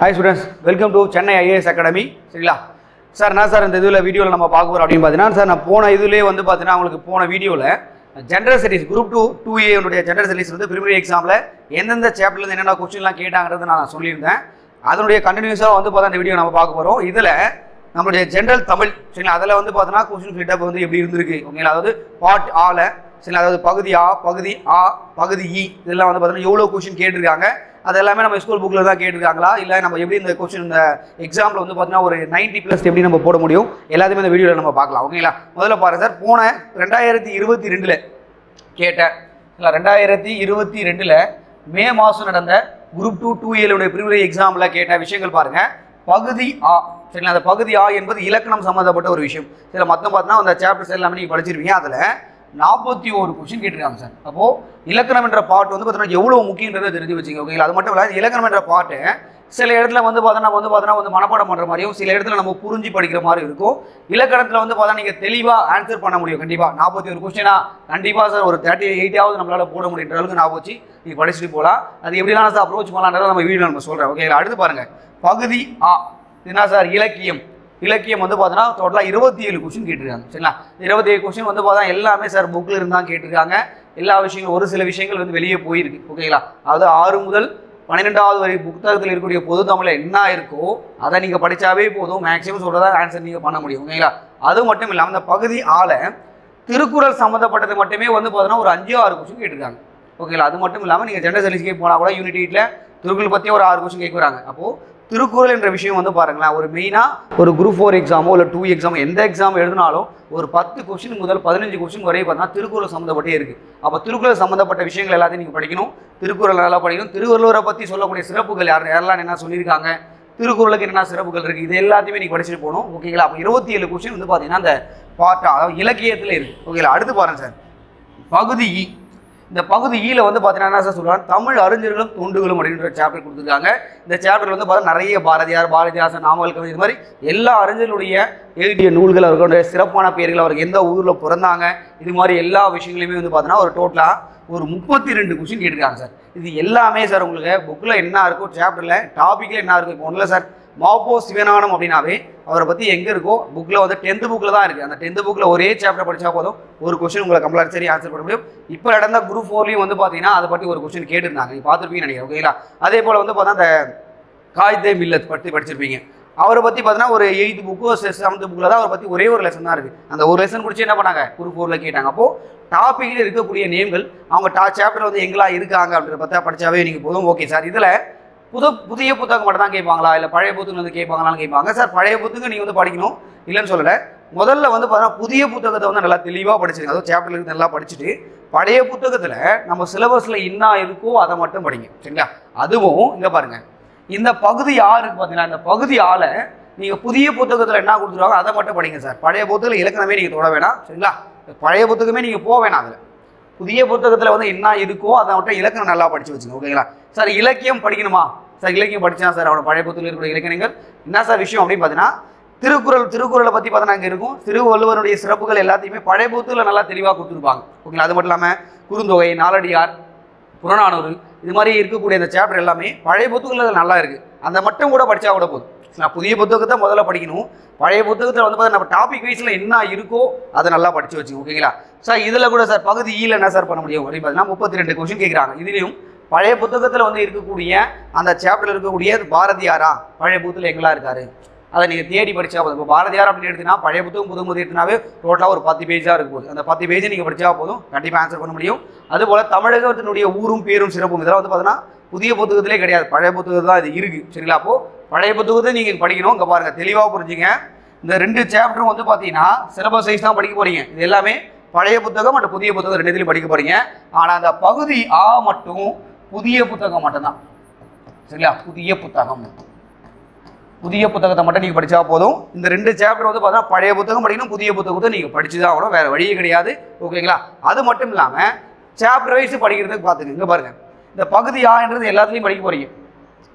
Hi students, welcome to Chennai IAS Academy. சரிங்களா sir நான் sir இந்த இதில் வீடியோவில் நம்ம பார்க்க போகிறோம் அப்படின்னு பார்த்தீங்கன்னா சார் நான் போன இதுலேயே வந்து பார்த்தீங்கன்னா உங்களுக்கு போன வீடியோவில் ஜென்ரல் ஸ்டடீஸ் குரூப் 2A உடைய ஜென்ரல் ஸ்டடீஸ் வந்து ப்ரிலிமினரி எக்ஸாமில் எந்தெந்த சாப்டர்லேருந்து என்னென்ன கொஸ்டின்லாம் கேட்டாங்கிறது நான் சொல்லியிருந்தேன். அதனுடைய கண்டினியூஸாக வந்து பார்த்தா இந்த வீடியோ நம்ம பார்க்க போகிறோம். இதில் நம்மளுடைய ஜென்ரல் தமிழ் சரிங்களா அதில் வந்து பார்த்தோன்னா கொஸ்டின் ஃபிட்டப் வந்து எப்படி இருந்திருக்கு ஓகேங்களா, அதாவது பார்ட் ஆல சரிங்களா, அதாவது பகுதி ஆ, பகுதி ஆ, பகுதி இ இதெல்லாம் வந்து பார்த்தீங்கன்னா எவ்வளோ கொஸ்டின் கேட்டிருக்காங்க, அது எல்லாமே நம்ம ஸ்கூல் புக்கில் தான் கேட்டிருக்காங்களா, இல்லை நம்ம எப்படி இந்த கொஸ்டின் இந்த எக்ஸாமில் வந்து பார்த்தீங்கன்னா ஒரு 90+ எப்படி நம்ம போட முடியும் எல்லாத்தையுமே இந்த வீடியோவில் நம்ம பார்க்கலாம் ஓகேங்களா. முதல்ல பாருங்கள் சார், போன 2022 கேட்டேன் இல்லை 2022 மே மாதம் நடந்த குரூப் 2A ப்ரிலிமினரி எக்ஸாமில் கேட்ட விஷயங்கள் பாருங்கள். பகுதி ஆ சரிங்களா, அந்த பகுதி ஆ என்பது இலக்கணம் சம்மந்தப்பட்ட ஒரு விஷயம். இதில் மொத்தம் பார்த்தீங்கன்னா அந்த சாப்டர்ஸ் எல்லாமே நீங்கள் படிச்சிருப்பீங்க. அதில் 41 கொஸ்டின் கேட்டிருக்காங்க சார். அப்போது இலக்கணம் என்ற பாட்டு வந்து பார்த்தீங்கன்னா எவ்வளோ முக்கியன்றதை தெரிஞ்சு வச்சுங்க ஓகேங்களா. அது மட்டும் இல்லை, இலக்கணம் என்ற பாட்டு சில இடத்துல வந்து பார்த்தோன்னா மனப்பாடம் பண்ணுற மாதிரியும் சில இடத்துல நம்ம புரிஞ்சு படிக்கிற மாதிரி இருக்கும். இலக்கணத்தில் வந்து பார்த்தா நீங்கள் தெளிவாக ஆன்சர் பண்ண முடியும். கண்டிப்பாக 41 கொஸ்டினா கண்டிப்பாக சார் ஒரு 38ஆவது நம்மளால் போட முடியுன்ற அளவுக்கு நான் வச்சு நீங்கள் படிச்சுட்டு போகலாம். அது எப்படிலாம் சார் அப்ரோச் பண்ணலான்றதை நம்ம வீடியோ நம்ம சொல்கிறேன் ஓகேங்களா. அடுத்து பாருங்கள், பகுதி ஆ என்ன சார், இலக்கியம். இலக்கியம் வந்து பார்த்தீங்கன்னா டோட்டலாக 27 கொஸ்டின் கேட்டிருக்காங்க சரிங்களா. 27 கொஸ்டின் வந்து பார்த்தா எல்லாமே சார் புக்கில் இருந்தால் கேட்டிருக்காங்க. எல்லா விஷயங்களும் ஒரு சில விஷயங்கள் வந்து வெளியே போயிருக்கு ஓகேங்களா. அதாவது 6 முதல் 12வது வரை புத்தகத்தில் இருக்கக்கூடிய பொது தமிழில் என்ன இருக்கோ அதை நீங்கள் படித்தாவே போதும், மேக்ஸிமம் சொல்கிறதா ஆன்சர் நீங்கள் பண்ண முடியும் ஓகேங்களா. அது மட்டும் இல்லாமல் அந்த பகுதி ஆல திருக்குறள் சம்மந்தப்பட்டது மட்டுமே வந்து பார்த்தீங்கன்னா ஒரு 5-6 கொஸ்டின் கேட்டிருக்காங்க ஓகேங்களா. அது மட்டும் இல்லாமல் நீங்கள் ஜென்ரல் ஸ்டடீஸ்க்கே போனால் கூட யூனிட் 8ல் திருக்குறள் பற்றி ஒரு 6 கொஸ்டின் கேட்குறாங்க. அப்போது திருக்குறள் என்ற விஷயம் வந்து பாருங்களேன், ஒரு மெயினாக ஒரு குரூப் 4 எக்ஸாமோ இல்லை 2 எக்ஸாமோ எந்த எக்ஸாம் எழுதினாலும் ஒரு 10 கொஸ்டின் முதல் 15 கொஸ்டின் வரை பார்த்தீங்கன்னா திருக்குறள் சம்மந்தப்பட்டே இருக்குது. அப்போ திருக்குறள் சம்மந்தப்பட்ட விஷயங்கள் எல்லாத்தையும் நீங்கள் படிக்கணும், திருக்குறள் நல்லா படிக்கணும். திருவள்ளுவரை பற்றி சொல்லக்கூடிய சிறப்புகள் யாரெல்லாம் என்ன சொல்லியிருக்காங்க, திருக்குறளுக்கு என்னென்ன சிறப்புகள் இருக்குது, இது எல்லாத்தையுமே நீங்கள் படிச்சுட்டு போகணும் ஓகேங்களா. அப்போ 27 கொஸ்டின் வந்து பார்த்தீங்கன்னா அந்த பாட்டா அதாவது இலக்கியத்தில் இருக்குது ஓகேங்களா. அடுத்து பாருங்கள் சார், பகுதி இ. இந்த பகுதி ஈல வந்து பார்த்தீங்கன்னா என்ன சார் சொல்கிறாங்க, தமிழ் அறிஞர்களும் தொண்டுகளும் அப்படின்ற சாப்டர் கொடுத்துருக்காங்க. இந்த சாப்டர் வந்து பார்த்தா நிறைய பாரதியார், பாரதிதாசன், நாமக்கல் கவி, இது மாதிரி எல்லா அறிஞர்களுடைய எழுதிய நூல்கள், அவர்களுடைய சிறப்பான பெயர்கள், அவருக்கு எந்த ஊரில் பிறந்தாங்க, இது மாதிரி எல்லா விஷயங்களையுமே வந்து பார்த்தீங்கன்னா ஒரு டோட்டலாக ஒரு 32 கொஸ்டின் கேட்டிருக்காங்க சார். இது எல்லாமே சார் உங்களுக்கு புக்கில் என்ன இருக்கோ சாப்டரில் டாப்பிக்கில் என்ன இருக்கும். இப்போ ஒன்றில் சார் மாப்போ சிவஞானம் அப்படின்னாவே அவரை பற்றி எங்கே இருக்கோ புக்கில் வந்து 10th புக்கில் தான் இருக்குது. அந்த 10th புக்கில் ஒரே சாப்டர் படித்தா போதும் ஒரு கொஸ்டின் உங்களை கம்பல்சரி ஆன்சர் பண்ண முடியும். இப்போ நடந்த குரூப் 4லையும் வந்து பார்த்தீங்கன்னா அதை பற்றி ஒரு கொஸ்டின் கேட்டிருந்தாங்க, நீங்கள் பார்த்துருப்பீங்கன்னு நினைக்கிறேன் ஓகேங்களா. அதே போல் வந்து பார்த்தா அந்த காயிதே மில்லத் பற்றி படிச்சிருப்பீங்க. அவரை பற்றி பார்த்தீங்கன்னா ஒரு 8th புக்கோ 7th புக்கில் தான் அவரை பற்றி ஒரே ஒரு லெசன் தான் இருக்குது. அந்த ஒரு லெசன் முடிச்சு என்ன பண்ணாங்க குரூப் 4ல் கேட்டாங்க. அப்போது டாப்பிக்கில் இருக்கக்கூடிய நேம்கள் அவங்க சாப்டர் வந்து எங்கெல்லாம் இருக்காங்க அப்படின்றத பார்த்தா படித்தாவே நீங்கள் போதும். ஓகே சார், இதில் புதிய புத்தகம் மட்டும் தான் கேட்பாங்களா இல்லை பழைய புத்தகம் வந்து கேட்பாங்களான்னு கேட்பாங்க சார். பழைய புத்தகம் நீங்கள் வந்து படிக்கணும் இல்லைன்னு சொல்லலை. முதல்ல வந்து பார்த்தீங்கன்னா புதிய புத்தகத்தை வந்து நல்லா தெளிவாக படிச்சுங்க, அதாவது சாப்டர்ல இருந்து நல்லா படிச்சுட்டு பழைய புத்தகத்தில் நம்ம சிலபஸில் என்ன இருக்கோ அதை மட்டும் படிங்க சரிங்களா. அதுவும் இங்கே பாருங்கள், இந்த பகுதி ஆறுக்கு பார்த்தீங்கன்னா இந்த பகுதி ஆள நீங்கள் புதிய புத்தகத்தில் என்ன கொடுத்துருவாங்க அதை மட்டும் படிங்க சார். பழைய புத்தகத்தில் இலக்கணமே நீங்கள் தொட வேணாம் சரிங்களா. பழைய புத்தகமே நீங்கள் போக வேணாம். அதில் புதிய புத்தகத்தில் வந்து என்ன இருக்கோ அதை மட்டும் இலக்கணம் நல்லா படித்து வச்சுங்க ஓகேங்களா. சார் இலக்கியம் படிக்கணுமா சார், இலக்கியம் படித்தா சார் அவனோட பழைய புத்தகத்தில் இருக்கக்கூடிய இலக்கணங்கள் என்ன சார் விஷயம் அப்படின்னு பார்த்தீங்கன்னா திருக்குறளை பற்றி பார்த்தா அங்கே இருக்கும். திருவள்ளுவருடைய சிறப்புகள் எல்லாத்தையுமே பழைய புத்தகத்தில் நல்லா தெளிவாக கொடுத்துருப்பாங்க ஓகேங்களா. அது மட்டும் இல்லாமல் குறுந்தொகை, நாலடியார், புறநானூறு இது மாதிரி இருக்கக்கூடிய இந்த சாப்டர் எல்லாமே பழைய புத்தகத்தில் நல்லா இருக்குது. அந்த மட்டும் கூட படித்தா கூட போதும். நான் புதிய புத்தகத்தை முதல்ல படிக்கணும், பழைய புத்தகத்தில் வந்து பார்த்தா நம்ம டாபிக் வைஸில் என்ன இருக்கோ அதை நல்லா படித்து வச்சுங்க ஓகேங்களா. சார் இதில் கூட சார் பகுதி ஈல என்ன சார் பண்ண முடியும் அப்படின்னு பார்த்தீங்கன்னா 32 கொஸ்டின் கேட்குறாங்க. இதுலேயும் பழைய புத்தகத்தில் வந்து இருக்கக்கூடிய அந்த சாப்டரில் இருக்கக்கூடிய பாரதியாரா பழைய புத்தகத்தில் எங்கெல்லாம் இருக்காரு அதை நீங்கள் தேடி படித்தா போதும். இப்போ பாரதியார் அப்படின்னு எடுத்தீங்கன்னா பழைய புத்தகம் புது எடுத்தினாவே டோட்டலாக ஒரு 10 பேஜாக இருக்கும் போது அந்த 10 பேஜை நீங்கள் படித்தா போதும் கண்டிப்பாக ஆன்சர் பண்ண முடியும். அதுபோல் தமிழகத்தினுடைய ஊரும் பேரும் சிறப்பும் இதெல்லாம் வந்து பார்த்தீங்கன்னா புதிய புத்தகத்திலே கிடையாது, பழைய புத்தகம் தான் இது இருக்குது சரிங்களா. அப்போது பழைய புத்தகத்தை நீங்கள் படிக்கணும். இங்கே பாருங்கள் தெளிவாக புரிஞ்சுங்க, இந்த 2 சாப்டரும் வந்து பார்த்தீங்கன்னா சிலபஸ் சைஸ் தான் படிக்க போகிறீங்க. இது எல்லாமே பழைய புத்தகம் மற்றும் புதிய புத்தகம் 2த்துலையும் படிக்க போகிறீங்க. ஆனால் அந்த பகுதி ஆ மட்டும் புதிய புத்தகம் மட்டும்தான் சரிங்களா. புதிய புத்தகத்தை மட்டும் நீங்கள் படித்தா போதும். இந்த 2 சாப்டர் வந்து பார்த்தீங்கன்னா பழைய புத்தகம் படிக்கணும், புதிய புத்தகத்தை நீங்கள் படித்து தான் ஆகணும், வேறு வழியே கிடையாது ஓகேங்களா. அது மட்டும் இல்லாமல் சாப்டர் வைஸ் படிக்கிறதுக்கு பார்த்துங்க. இங்கே பாருங்கள், இந்த பகுதி ஆன்றது எல்லாத்துலேயும் படிக்க போகிறீங்க.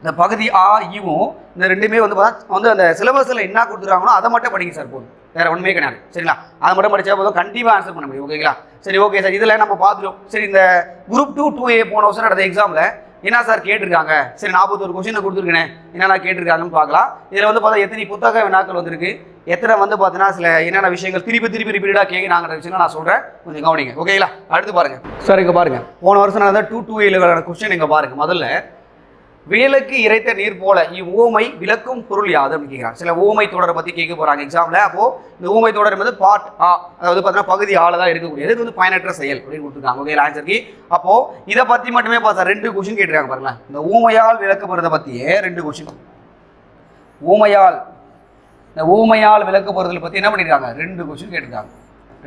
இந்த பகுதி ஆ ஈவும் இந்த 2மே வந்து பார்த்தா அந்த சிலபஸில் என்ன கொடுத்துருக்காங்களோ அதை மட்டும் படிங்க சார் போதும், வேறு ஒன்றுமே கிடையாது சரிங்களா. அதை மட்டும் படித்தா போதும் கண்டிப்பாக ஆன்சர் பண்ண முடியும் ஓகேங்களா. சரி ஓகே சார், இதில் நம்ம பார்த்துட்டோம். சரி, இந்த குரூப் 2A போன வருஷம் நடந்த எக்ஸாமில் என்ன சார் கேட்டிருக்காங்க, சரி 41 கொஸ்டின் கொடுத்துருக்கேன், என்னென்ன கேட்டிருக்காங்கன்னு பார்க்கலாம். இதில் வந்து பார்த்தா எத்தனை புத்தக வினாக்கள் வந்திருக்கு, எத்தனை வந்து பார்த்தீங்கன்னா சில என்னென்ன விஷயங்கள் திருப்பி ரிப்பீட்டாக கேட்குறாங்கிற விஷயம் நான் சொல்கிறேன், கொஞ்சம் கவனிங்க. ஓகேங்களா? அடுத்து பாருங்கள் சார். இங்கே பாருங்கள், போன வருஷம் நான் 2-2 கொஸ்டின் இங்கே பாருங்கள். முதல்ல வேலுக்கு இறைத்த நீர் போல இவ்வுவமை விளக்கும் பொருள் யாது அப்படின்னு கேட்குறாங்க. சில ஊமை தொடரை பற்றி கேட்க போகிறாங்க எக்ஸாமில். அப்போது இந்த ஊமை தொடர் என்பது பார்ட் ஆ, அதாவது பார்த்தீங்கன்னா பகுதி ஆள தான் இருக்கக்கூடியது. இது வந்து பயனற்ற செயல் அப்படின்னு கொடுத்துருக்காங்க. ஓகே, ஆன்சருக்கு. அப்போது இதை பற்றி மட்டுமே பார்த்தா 2 கொஸ்டின் கேட்டிருக்காங்க பாருங்களேன். இந்த ஊமையால் விளக்கப்படுறதை பற்றியே 2 கொஸ்டின். ஊமையால் விளக்கப்படுறதை பற்றி என்ன பண்ணியிருக்காங்க, 2 கொஸ்டின் கேட்டிருக்காங்க.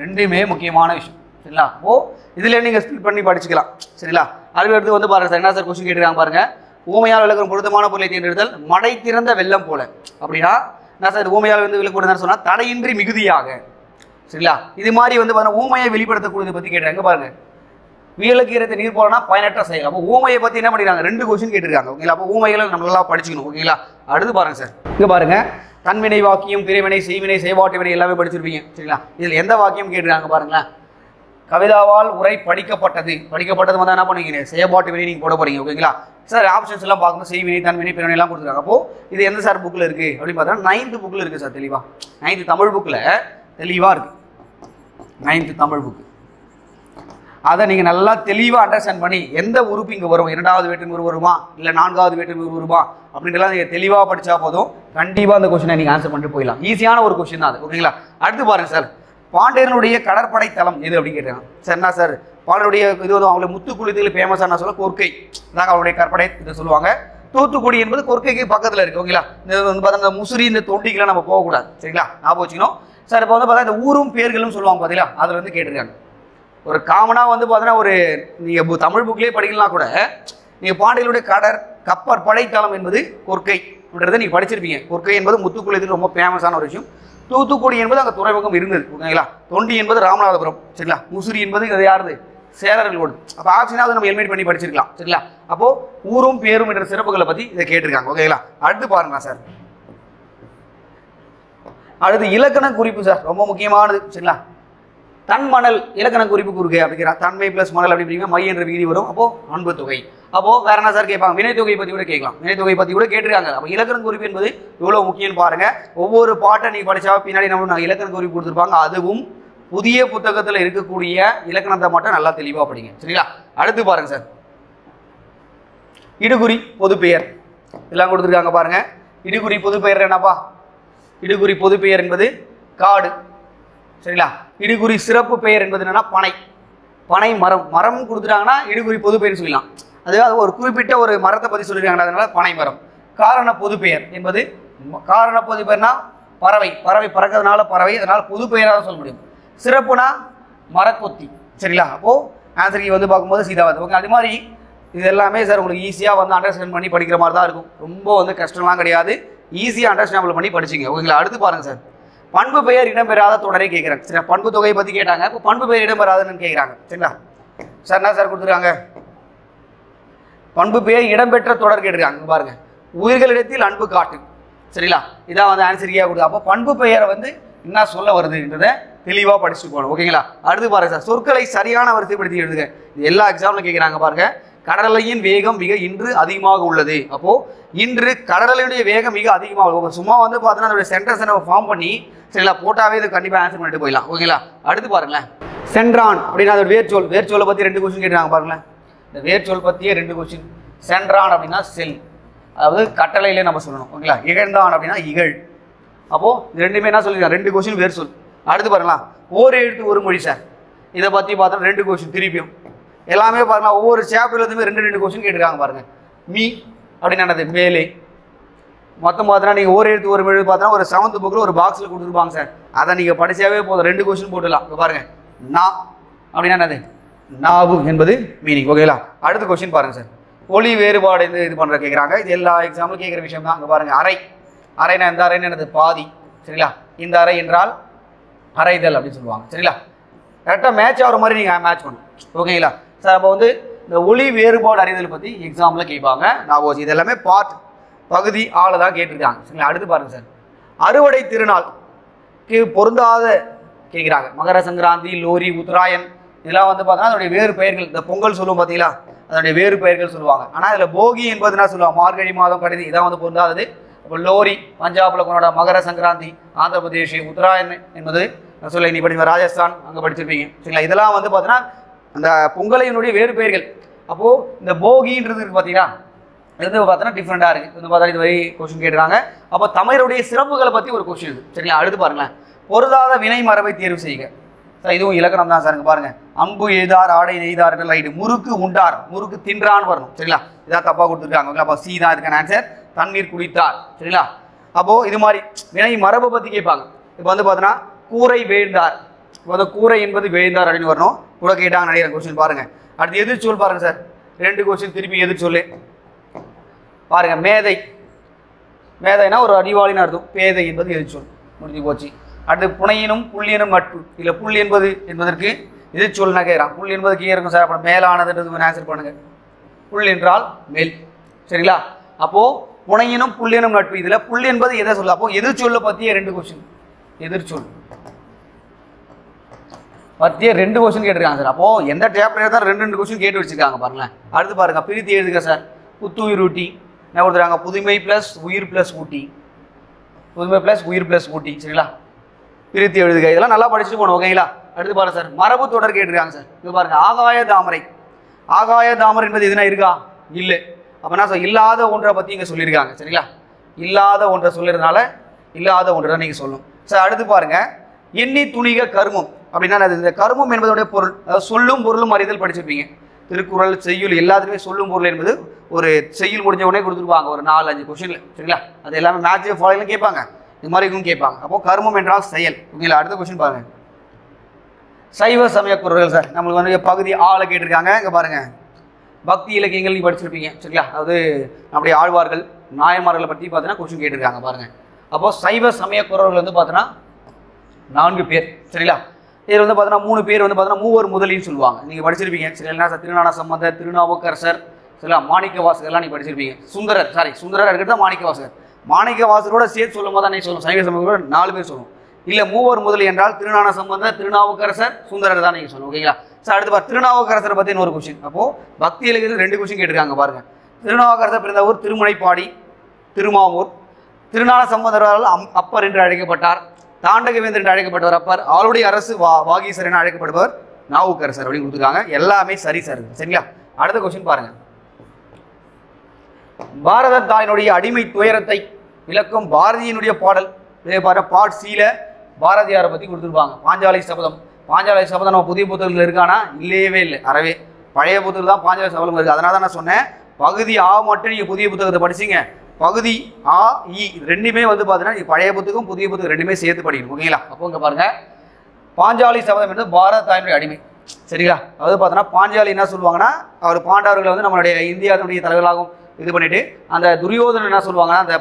ரெண்டுமே முக்கியமான விஷயம். சரிங்களா? அப்போது இதில் நீங்கள் ஸ்பிட் பண்ணி படிச்சுக்கலாம். சரிங்களா? அதுக்கு வந்து பாருங்கள் சார், என்ன சார் கொஸ்டின் கேட்டிருக்காங்க பாருங்கள். ஊமையால் விளக்கும் பொருத்தமான பொருளை தேர்ந்தெடுத்தல் மடை திறந்த வெள்ளம் போல. அப்படின்னா என்ன சார், ஊமையால் வந்து விளக்கப்படுதுன்னு சொன்னால் தடையின்றி மிகுதியாக. சரிங்களா? இது மாதிரி வந்து பாருங்கள் ஊமையை வெளிப்படுத்தக்கூடியதை பற்றி கேட்டாங்க பாருங்க. வேலுக்கு இறைத்த நீர் போலனா பயனற்ற செயல். அப்போ ஊமையை பற்றி என்ன பண்ணிருக்காங்க, 2 கொஸ்டின் கேட்டிருக்காங்க. ஓகேங்களா? அப்போ ஊமைகளை நம்ம நல்லா படிச்சுக்கணும். ஓகேங்களா? அடுத்து பாருங்க சார், இங்கே பாருங்க, தன்வினை வாக்கியம், பிறவினை, செய்வினை, செயல்பாட்டு வினை எல்லாமே படிச்சிருப்பீங்க. சரிங்களா? இதில் எந்த வாக்கியம் கேட்டிருக்காங்க பாருங்களேன். கவிதாவால் உரை படிக்கப்பட்டது வந்து என்ன பண்ணீங்க, செயல்பாட்டு வினை நீங்கள் போட போறீங்க. ஓகேங்களா சார்? ஆப்ஷன்ஸ் எல்லாம் பார்க்கும்போது செய்வினை, தன்வினை, பிறவினை எல்லாம் கொடுத்துருக்காங்க. அப்போ இது எந்த சார் புக்கில் இருக்குது அப்படின்னு பார்த்தா 9th புக்கில் இருக்குது சார். தெளிவாக 9th தமிழ் புக்கில் தெளிவாக இருக்குது. 9th Tamil book. அதை நீங்கள் நல்லா தெளிவாக அண்டர்ஸ்டாண்ட் பண்ணி எந்த உறுப்பு இங்கே வரும், 2வது வேற்றுமை வருமா இல்லை 4வது வேற்றுமை வருமா அப்படின்றலாம் நீங்கள் தெளிவாக படித்தா போதும். கண்டிப்பாக அந்த கொஸ்டினை நீங்கள் ஆன்சர் பண்ணிட்டு போயிடலாம். ஈஸியான ஒரு கொஸ்டின் தான் அது. ஓகேங்களா? அடுத்து பாருங்கள் சார், பாண்டியனுடைய கடற்படை தளம் எது அப்படின்னு கேட்டாங்க. சார் என்ன சார், பாண்டியனுடைய இது வந்து அவங்களை முத்துக்குளித்தில் ஃபேமஸான சொல்ல கொர்க்கை தான் அவருடைய கடற்படை இதை சொல்லுவாங்க. தூத்துக்குடி என்பது கொர்க்கைக்கு பக்கத்தில் இருக்குது. ஓகேங்களா? இது வந்து பார்த்தா இந்த முசிறி, இந்த தொண்டிக்கெல்லாம் நம்ம போகக்கூடாது. சரிங்களா? ஞாபகம் வச்சுக்கணும் சார். இப்போ வந்து பார்த்தா இந்த ஊரும் பேர்களும் சொல்லுவாங்க பார்த்தீங்களா, அதில் வந்து கேட்டிருக்காங்க. ஒரு காமனாக வந்து பார்த்தீங்கன்னா ஒரு நீங்கள் தமிழ் புக்லேயே படிக்கலாம் கூட, நீங்கள் பாண்டியனுடைய கப்பற்படை தளம் என்பது கொர்க்கை அப்படின்றத நீங்கள் படிச்சிருப்பீங்க. கொர்க்கை என்பது முத்துக்குளியத்துக்கு ரொம்ப ஃபேமஸான ஒரு விஷயம். தூத்துக்குடி என்பது அங்கே துறைமுகம் இருந்தது. ஓகேங்களா? தொண்டி என்பது ராமநாதபுரம். சரிங்களா? முசிறி என்பது அது யாருது, சேரர்களோடு. அப்போ ஆப்ஷனாவது நம்ம எலிமினேட் பண்ணி படிச்சிருக்கலாம். சரிங்களா? அப்போது ஊரும் பேரும் என்ற சிறப்புகளை பற்றி இதை கேட்டிருக்காங்க. ஓகேங்களா? அடுத்து பாருங்களா சார், அடுத்து இலக்கண குறிப்பு சார், ரொம்ப முக்கியமானது. சரிங்களா? தன்மணல் இலக்கண குறிப்பு குறுக்கு அப்படிங்கிற தன்மை ப்ளஸ் மணல் அப்படிங்கிறீங்க, மை என்ற விதி வரும். அப்போது அன்பு தொகை. அப்போது வேற என்ன சார் கேட்பாங்க, வினைத்தொகை பற்றி கூட கேட்கலாம். வினைத்தொகை பற்றி கூட கேட்டிருக்காங்க. அப்போ இலக்கண குறிப்பு என்பது எவ்வளோ முக்கியம்னு பாருங்கள். ஒவ்வொரு பாட்டை நீங்கள் படித்தா பின்னாடி நம்ம இலக்கண குறிப்பு கொடுத்துருப்பாங்க. அதுவும் புதிய புத்தகத்தில் இருக்கக்கூடிய இலக்கணத்தை மட்டும் நல்லா தெளிவாக படிங்க. சரிங்களா? அடுத்து பாருங்கள் சார், இடுகுறி பொதுப்பெயர் இதெல்லாம் கொடுத்துருக்காங்க பாருங்கள். இடுகுறி பொதுப்பெயர் என்னப்பா, இடுகுறி பொதுப்பெயர் என்பது காடு. சரிங்களா? இடுகுறி சிறப்பு பெயர் என்பது என்னன்னா பனை. பனை மரம் கொடுத்துட்டாங்கன்னா இடுகுறி பொதுப்பெயர் சொல்லலாம். அதாவது ஒரு குறிப்பிட்ட ஒரு மரத்தை பற்றி சொல்லியிருக்காங்க, அதனால பனை மரம். காரண பொதுப்பெயர் என்பது, காரண பொதுப்பெயர்னா பறவை பறக்கிறதுனால பறவை, அதனால பொதுப்பெயராக சொல்ல முடியும். சிறப்புனா மரக்கொத்தி. சரிங்களா? அப்போது ஆன்சருக்கு வந்து பார்க்கும்போது சீதாவதி. ஓகே, அது மாதிரி இது எல்லாமே சார் உங்களுக்கு ஈஸியாக வந்து அண்டர்ஸ்டாண்ட் பண்ணி படிக்கிற மாதிரி தான் இருக்கும். ரொம்ப வந்து கஷ்டம்லாம் கிடையாது, ஈஸியாக அண்டர்ஸ்டாண்ட் பண்ணி படிச்சிங்க. ஓகேங்களா? அடுத்து பாருங்கள் சார், பண்பு பெயர் இடம்பெறாத தொடரை கேட்குறாங்க. சரி, பண்பு தொகையை பற்றி கேட்டாங்க. இப்போ பண்பு பெயர் இடம்பெறாதுன்னு கேட்குறாங்க. சரிங்களா சார்? என்ன சார் கொடுத்துருக்காங்க, பண்பு பெயர் இடம்பெற்ற தொடர் கேட்டிருக்காங்க. பாருங்க, உயிர்களிடத்தில் அன்பு காட்டு. சரிங்களா? இதான் வந்து ஆன்சரியாக கொடுது. அப்போ பண்பு பெயரை வந்து என்ன சொல்ல வருதுன்றதை தெளிவாக படிச்சுட்டு போகணும். ஓகேங்களா? அடுத்து பாருங்க சார், சொற்களை சரியான வரிசைப்படுத்தி எழுதுங்க. இது எல்லா எக்ஸாமில் கேட்குறாங்க பாருங்க. கடலையின் வேகம் மிக இன்று அதிகமாக உள்ளது. அப்போது இன்று கடலுடைய வேகம் மிக அதிகமாக, சும்மா வந்து பார்த்தோன்னா அதோட சென்டென்ஸை நம்ம ஃபார்ம் பண்ணி சரிங்களா போட்டாவே இது கண்டிப்பாக ஆன்சர் பண்ணிட்டு போயிடலாம். ஓகேங்களா? அடுத்து பாருங்களேன், சென்றான் அப்படின்னா அதோட வேர்ச்சொல்லை பற்றி 2 கொஸ்டின் கேட்டாங்க பாருங்களேன். இந்த வேர்ச்சொல் பற்றியே 2 கொஸ்டின். சென்றான் அப்படின்னா செல், அதாவது கட்டளையிலே நம்ம சொல்லணும். ஓகேங்களா? இகழ்ந்தான் அப்படின்னா இகழ். அப்போது இது ரெண்டுமே என்ன சொல்லியிருக்காங்க, 2 கொஸ்டின் வேர்ச்சொல். அடுத்து பாருங்களா, ஓர் எழுத்து ஒரு மொழி சார், இதை பற்றி பார்த்தா 2 கொஸ்டின் திருப்பியும். எல்லாமே பாருங்களா, ஒவ்வொரு சாப்டர்லேருந்துமே 2 கொஸ்டின் கேட்டிருக்காங்க பாருங்கள். மீ அப்படின்னு என்னது, மேலே. மொத்தம் பார்த்தோன்னா நீங்கள் ஓர் எழுத்து ஒரு மொழி பார்த்தா ஒரு 7th புக்கில் ஒரு பாக்ஸில் கொடுத்துருப்பாங்க சார். அதை நீங்கள் படித்தாவே போதும், 2 கொஸ்டின் போட்டுடலாம். இப்போ பாருங்கள், நா அப்படின்னா என்னது, நாவு என்பது மீனிங். ஓகேங்களா? அடுத்த கொஸ்டின் பாருங்கள் சார், ஒளி வேறுபாடு இது பண்ணுற கேட்குறாங்க. இது எல்லா எக்ஸாம்பிளும் கேட்குற விஷயம் தான். அங்கே பாருங்கள், அறை. அறைனா இந்த அறைன்னு என்னது, பாதி. சரிங்களா? இந்த அறை என்றால் அறைதல் அப்படின்னு சொல்லுவாங்க. சரிங்களா? கரெக்டாக மேட்ச் ஆகிற மாதிரி நீங்கள் மேட்ச் பண்ணணும். ஓகேங்களா சார்? அப்போ வந்து இந்த ஒளி வேறுபாடு அறிதல் பற்றி எக்ஸாமில் கேட்பாங்க. நான் இது எல்லாமே பார்ட் பகுதி ஆளை தான் கேட்டிருக்காங்க. சரிங்களா? அடுத்து பாருங்கள் சார், அறுவடை திருநாளுக்கு பொருந்தாத கேட்குறாங்க. மகர சங்கராந்தி, லோரி, உத்தராயன் இதெல்லாம் வந்து பார்த்தோன்னா அதோடைய வேறு பெயர்கள். இந்த பொங்கல் சொல்லுவோம் பார்த்தீங்களா, அதனுடைய வேறு பெயர்கள் சொல்லுவாங்க. ஆனால் இதில் போகி என்பது என்ன சொல்லுவாங்க, மார்கழி மாதம் கடைசி இதான் வந்து பொருந்தாதது. இப்போ லோரி பஞ்சாப்ல கொண்டாட மகர சங்கராந்தி, ஆந்திர பிரதேஷ் உத்தராயண் என்பது சொல்ல நீ படிப்பீங்க, ராஜஸ்தான் அங்கே படிச்சிருப்பீங்க சரிங்களா. இதெல்லாம் வந்து பார்த்தீங்கன்னா அந்த பொங்கலையினுடைய வேறு பெயர்கள். அப்போது இந்த போகின்றது இருக்குது பார்த்தீங்கன்னா இது வந்து பார்த்தீங்கன்னா டிஃப்ரெண்டாக இருக்குது. இது வந்து பார்த்தா இது வரை கொஸ்டின் கேட்டுருக்காங்க. அப்போ தமிழருடைய சிறப்புகளை பற்றி ஒரு கொஸ்டின் இது சரிங்களா. அடுத்து பாருங்களேன், பொருதாத வினை மரபை தேர்வு செய்க. சார் இதுவும் இலக்கணம் தான் சார். பாருங்க, அம்பு எய்தார் ஆடை நெய்தார் ரைடு, முறுக்கு உண்டார் முறுக்கு தின்றான்னு வரணும் சரிங்களா. இதான் தப்பாக கொடுத்துருக்காங்க. அப்போ சி தான் இதுக்கான ஆன்சர். தண்ணீர் குடித்தார் சரிங்களா. அப்போது இது மாதிரி வினை மரபை பற்றி கேட்பாங்க. இப்போ வந்து பார்த்தீங்கன்னா கூரை வேழ்ந்தார், இப்போ வந்து கூரை என்பது வேழ்ந்தார் அப்படின்னு வரணும். கூட கேட்டாங்க நினைக்கிறேன் கொஸ்டின் பாருங்க. அடுத்து எதிர்ச்சொல் பாருங்க சார், 2 கொஸ்டின் திருப்பி எதிர்ச்சொல்லு பாருங்க. மேதை, மேதைனா ஒரு அறிவாளின்னு அர்த்தம். பேதை என்பது எதிர்ச்சொல், முடிஞ்சு போச்சு. அடுத்து புனையினும் புள்ளியனும் நட்பு, இல்லை புல் என்பதற்கு எதிர்ச்சொல்னா கேட்குறான். புல் என்பது கீழே இருக்கும் சார். அப்புறம் மேலானதுன்றது ஆன்சர் பண்ணுங்க. புல் என்றால் மேல் சரிங்களா. அப்போது புனையினும் புள்ளியனும் நட்பு, இதில் புல் என்பது எதை சொல்ல. அப்போ எதிர்ச்சொல்லை பற்றிய 2 கொஸ்டின், எதிர்ச்சொல் பற்றிய 2 கொஸ்டின் கேட்டிருக்காங்க சார். அப்போது எந்த டேப்லெட் தான் 2 கொஸ்டின் கேட்டு வச்சுருக்காங்க பாருங்களேன். அடுத்து பாருங்க, பிரித்து எழுதுக சார். புத்துயிர் ஊட்டி என்ன கொடுத்துருக்காங்க, புதுமை ப்ளஸ் உயிர் ப்ளஸ் ஊட்டி, புதுமை ப்ளஸ் உயிர் ப்ளஸ் ஊட்டி சரிங்களா. பிரித்து எழுதுக, இதெல்லாம் நல்லா படிச்சுட்டு போகணும் ஓகேங்களா. அடுத்து பாருங்க சார், மரபு தொடர் கேட்டிருக்காங்க சார். இது பாருங்க, ஆகாய தாமரை. ஆகாய தாமரை என்பது எதுனா இருக்கா, இல்லை. அப்போனா சார் இல்லாத ஒன்றை பற்றி இங்கே சொல்லியிருக்காங்க சரிங்களா. இல்லாத ஒன்றை சொல்லிறதுனால இல்லாத ஒன்றை தான் நீங்கள் சொல்லணும் சார். அடுத்து பாருங்க, எண்ணி துணிக கருமம் அப்படின்னா இந்த கருமம் என்பதோடைய பொருள், அதாவது சொல்லும் பொருளும் அறிதல் படிச்சிருப்பீங்க. திருக்குறள் செய்யுள் எல்லாத்துலேயுமே சொல்லும் பொருள் என்பது ஒரு செய்யுள் முடிஞ்ச உடனே கொடுத்துருப்பாங்க ஒரு 4-5 கொஸ்டின்ல சரிங்களா. அது எல்லாமே மேட்ச் ஃபாலோயிலும் கேட்பாங்க, இது மாதிரி இதுவும் கேட்பாங்க. அப்போது கருமம் என்றால் செயல் ஓகேங்களா. அடுத்த கொஸ்டின் பாருங்க, சைவ சமய குறள்கள் சார். நம்மளுக்கு வந்து பகுதி ஆளை கேட்டிருக்காங்க. இங்கே பாருங்க, பக்தி இலக்கியங்கள் நீ படிச்சிருப்பீங்க சரிங்களா. அதாவது நம்முடைய ஆழ்வார்கள் நாயன்மார்களை பற்றி பார்த்தீங்கன்னா கொஸ்டின் கேட்டிருக்காங்க பாருங்க. அப்போது சைவ சமய குறள்கள் வந்து பார்த்தீங்கன்னா 4 பேர் சரிங்களா. இதில் வந்து பார்த்தீங்கன்னா 3 பேர் வந்து பார்த்தீங்கன்னா மூவர் முதலின்னு சொல்லுவாங்க, நீங்கள் படிச்சிருப்பீங்க சரிங்களா. திருஞான சம்பந்தர், திருநாவுக்கரசர் சரிங்களா, மாணிக்க வாசகர்லாம் நீங்கள் படிச்சிருப்பீங்க. சுந்தரர் சுந்தரர் இருக்கிறது தான் மாணிக்க வாசகர். மாணிக்க வாசகரோட சேர்த்து சொல்லும் போது தான் நீங்கள் சொல்லணும், சைவ சமயங்களோட 4 பேர் சொல்லணும். இல்லை மூவர் முதலி என்றால் திருஞான சம்பந்தர், திருநாவுக்கரசர், சுந்தரர் தான் நீங்கள் சொல்லணும் ஓகேங்களா. சார் அடுத்து பாரு, திருநாவுக்கரசரை பற்றி ஒரு கொஸ்டின். அப்போது பக்தி இலக்கியத்தில் 2 கொஸ்டின் கேட்டிருக்காங்க பாருங்க. திருநாவுக்கரசர் பிறந்த ஊர் திருமுனைப்பாடி, திருமாவூர். திருஞான சம்பந்தரால் அப்பர் என்று அழைக்கப்பட்டார். தாண்டகவேந்தர் என்று அழைக்கப்பட்டவர் அப்பர். அவருடைய அரசு வாகீசர் என அழைக்கப்படுபவர் நாவுக்கரசர் அப்படின்னு கொடுத்துருக்காங்க. எல்லாமே சரி சார் சரிங்களா. அடுத்த கொஸ்டின் பாருங்க, பாரத தாயினுடைய அடிமை துயரத்தை விளக்கும் பாரதியினுடைய பாடல். இதே பாரு, பாட் சீல பாரதியாரை பற்றி கொடுத்துருப்பாங்க. பாஞ்சாலை சபதம். பாஞ்சாலை சபதம் நம்ம புதிய புத்தகத்தில் இருக்கானா, இல்லையவே இல்லை, அறவே பழைய புத்தகத்தில் தான் பாஞ்சாலை சபதம் இருக்குது. அதனால தான் நான் சொன்னேன், பகுதி ஆ மட்டும் நீங்கள் புதிய புத்தகத்தை படிச்சிங்க, பகுதி ஆ இ ரெண்டுமே வந்து பார்த்தீங்கன்னா பழைய புத்தகம் புதிய புத்தகம் ரெண்டுமே சேர்த்து படிக்கணும் ஓகேங்களா. அப்போ இங்கே பாருங்க, பாஞ்சாலி சபதம் என்பது பாரத தாயினுடைய அடிமை சரிங்களா. அதாவது பார்த்தோன்னா பாஞ்சாலி என்ன சொல்லுவாங்கன்னா, அவர் பாண்டவர்களை வந்து நம்மளுடைய இந்தியாவுடைய தலைவர்களாகவும் இது பண்ணிட்டு, அந்த துரியோதனன் என்ன சொல்லுவாங்கன்னா அந்த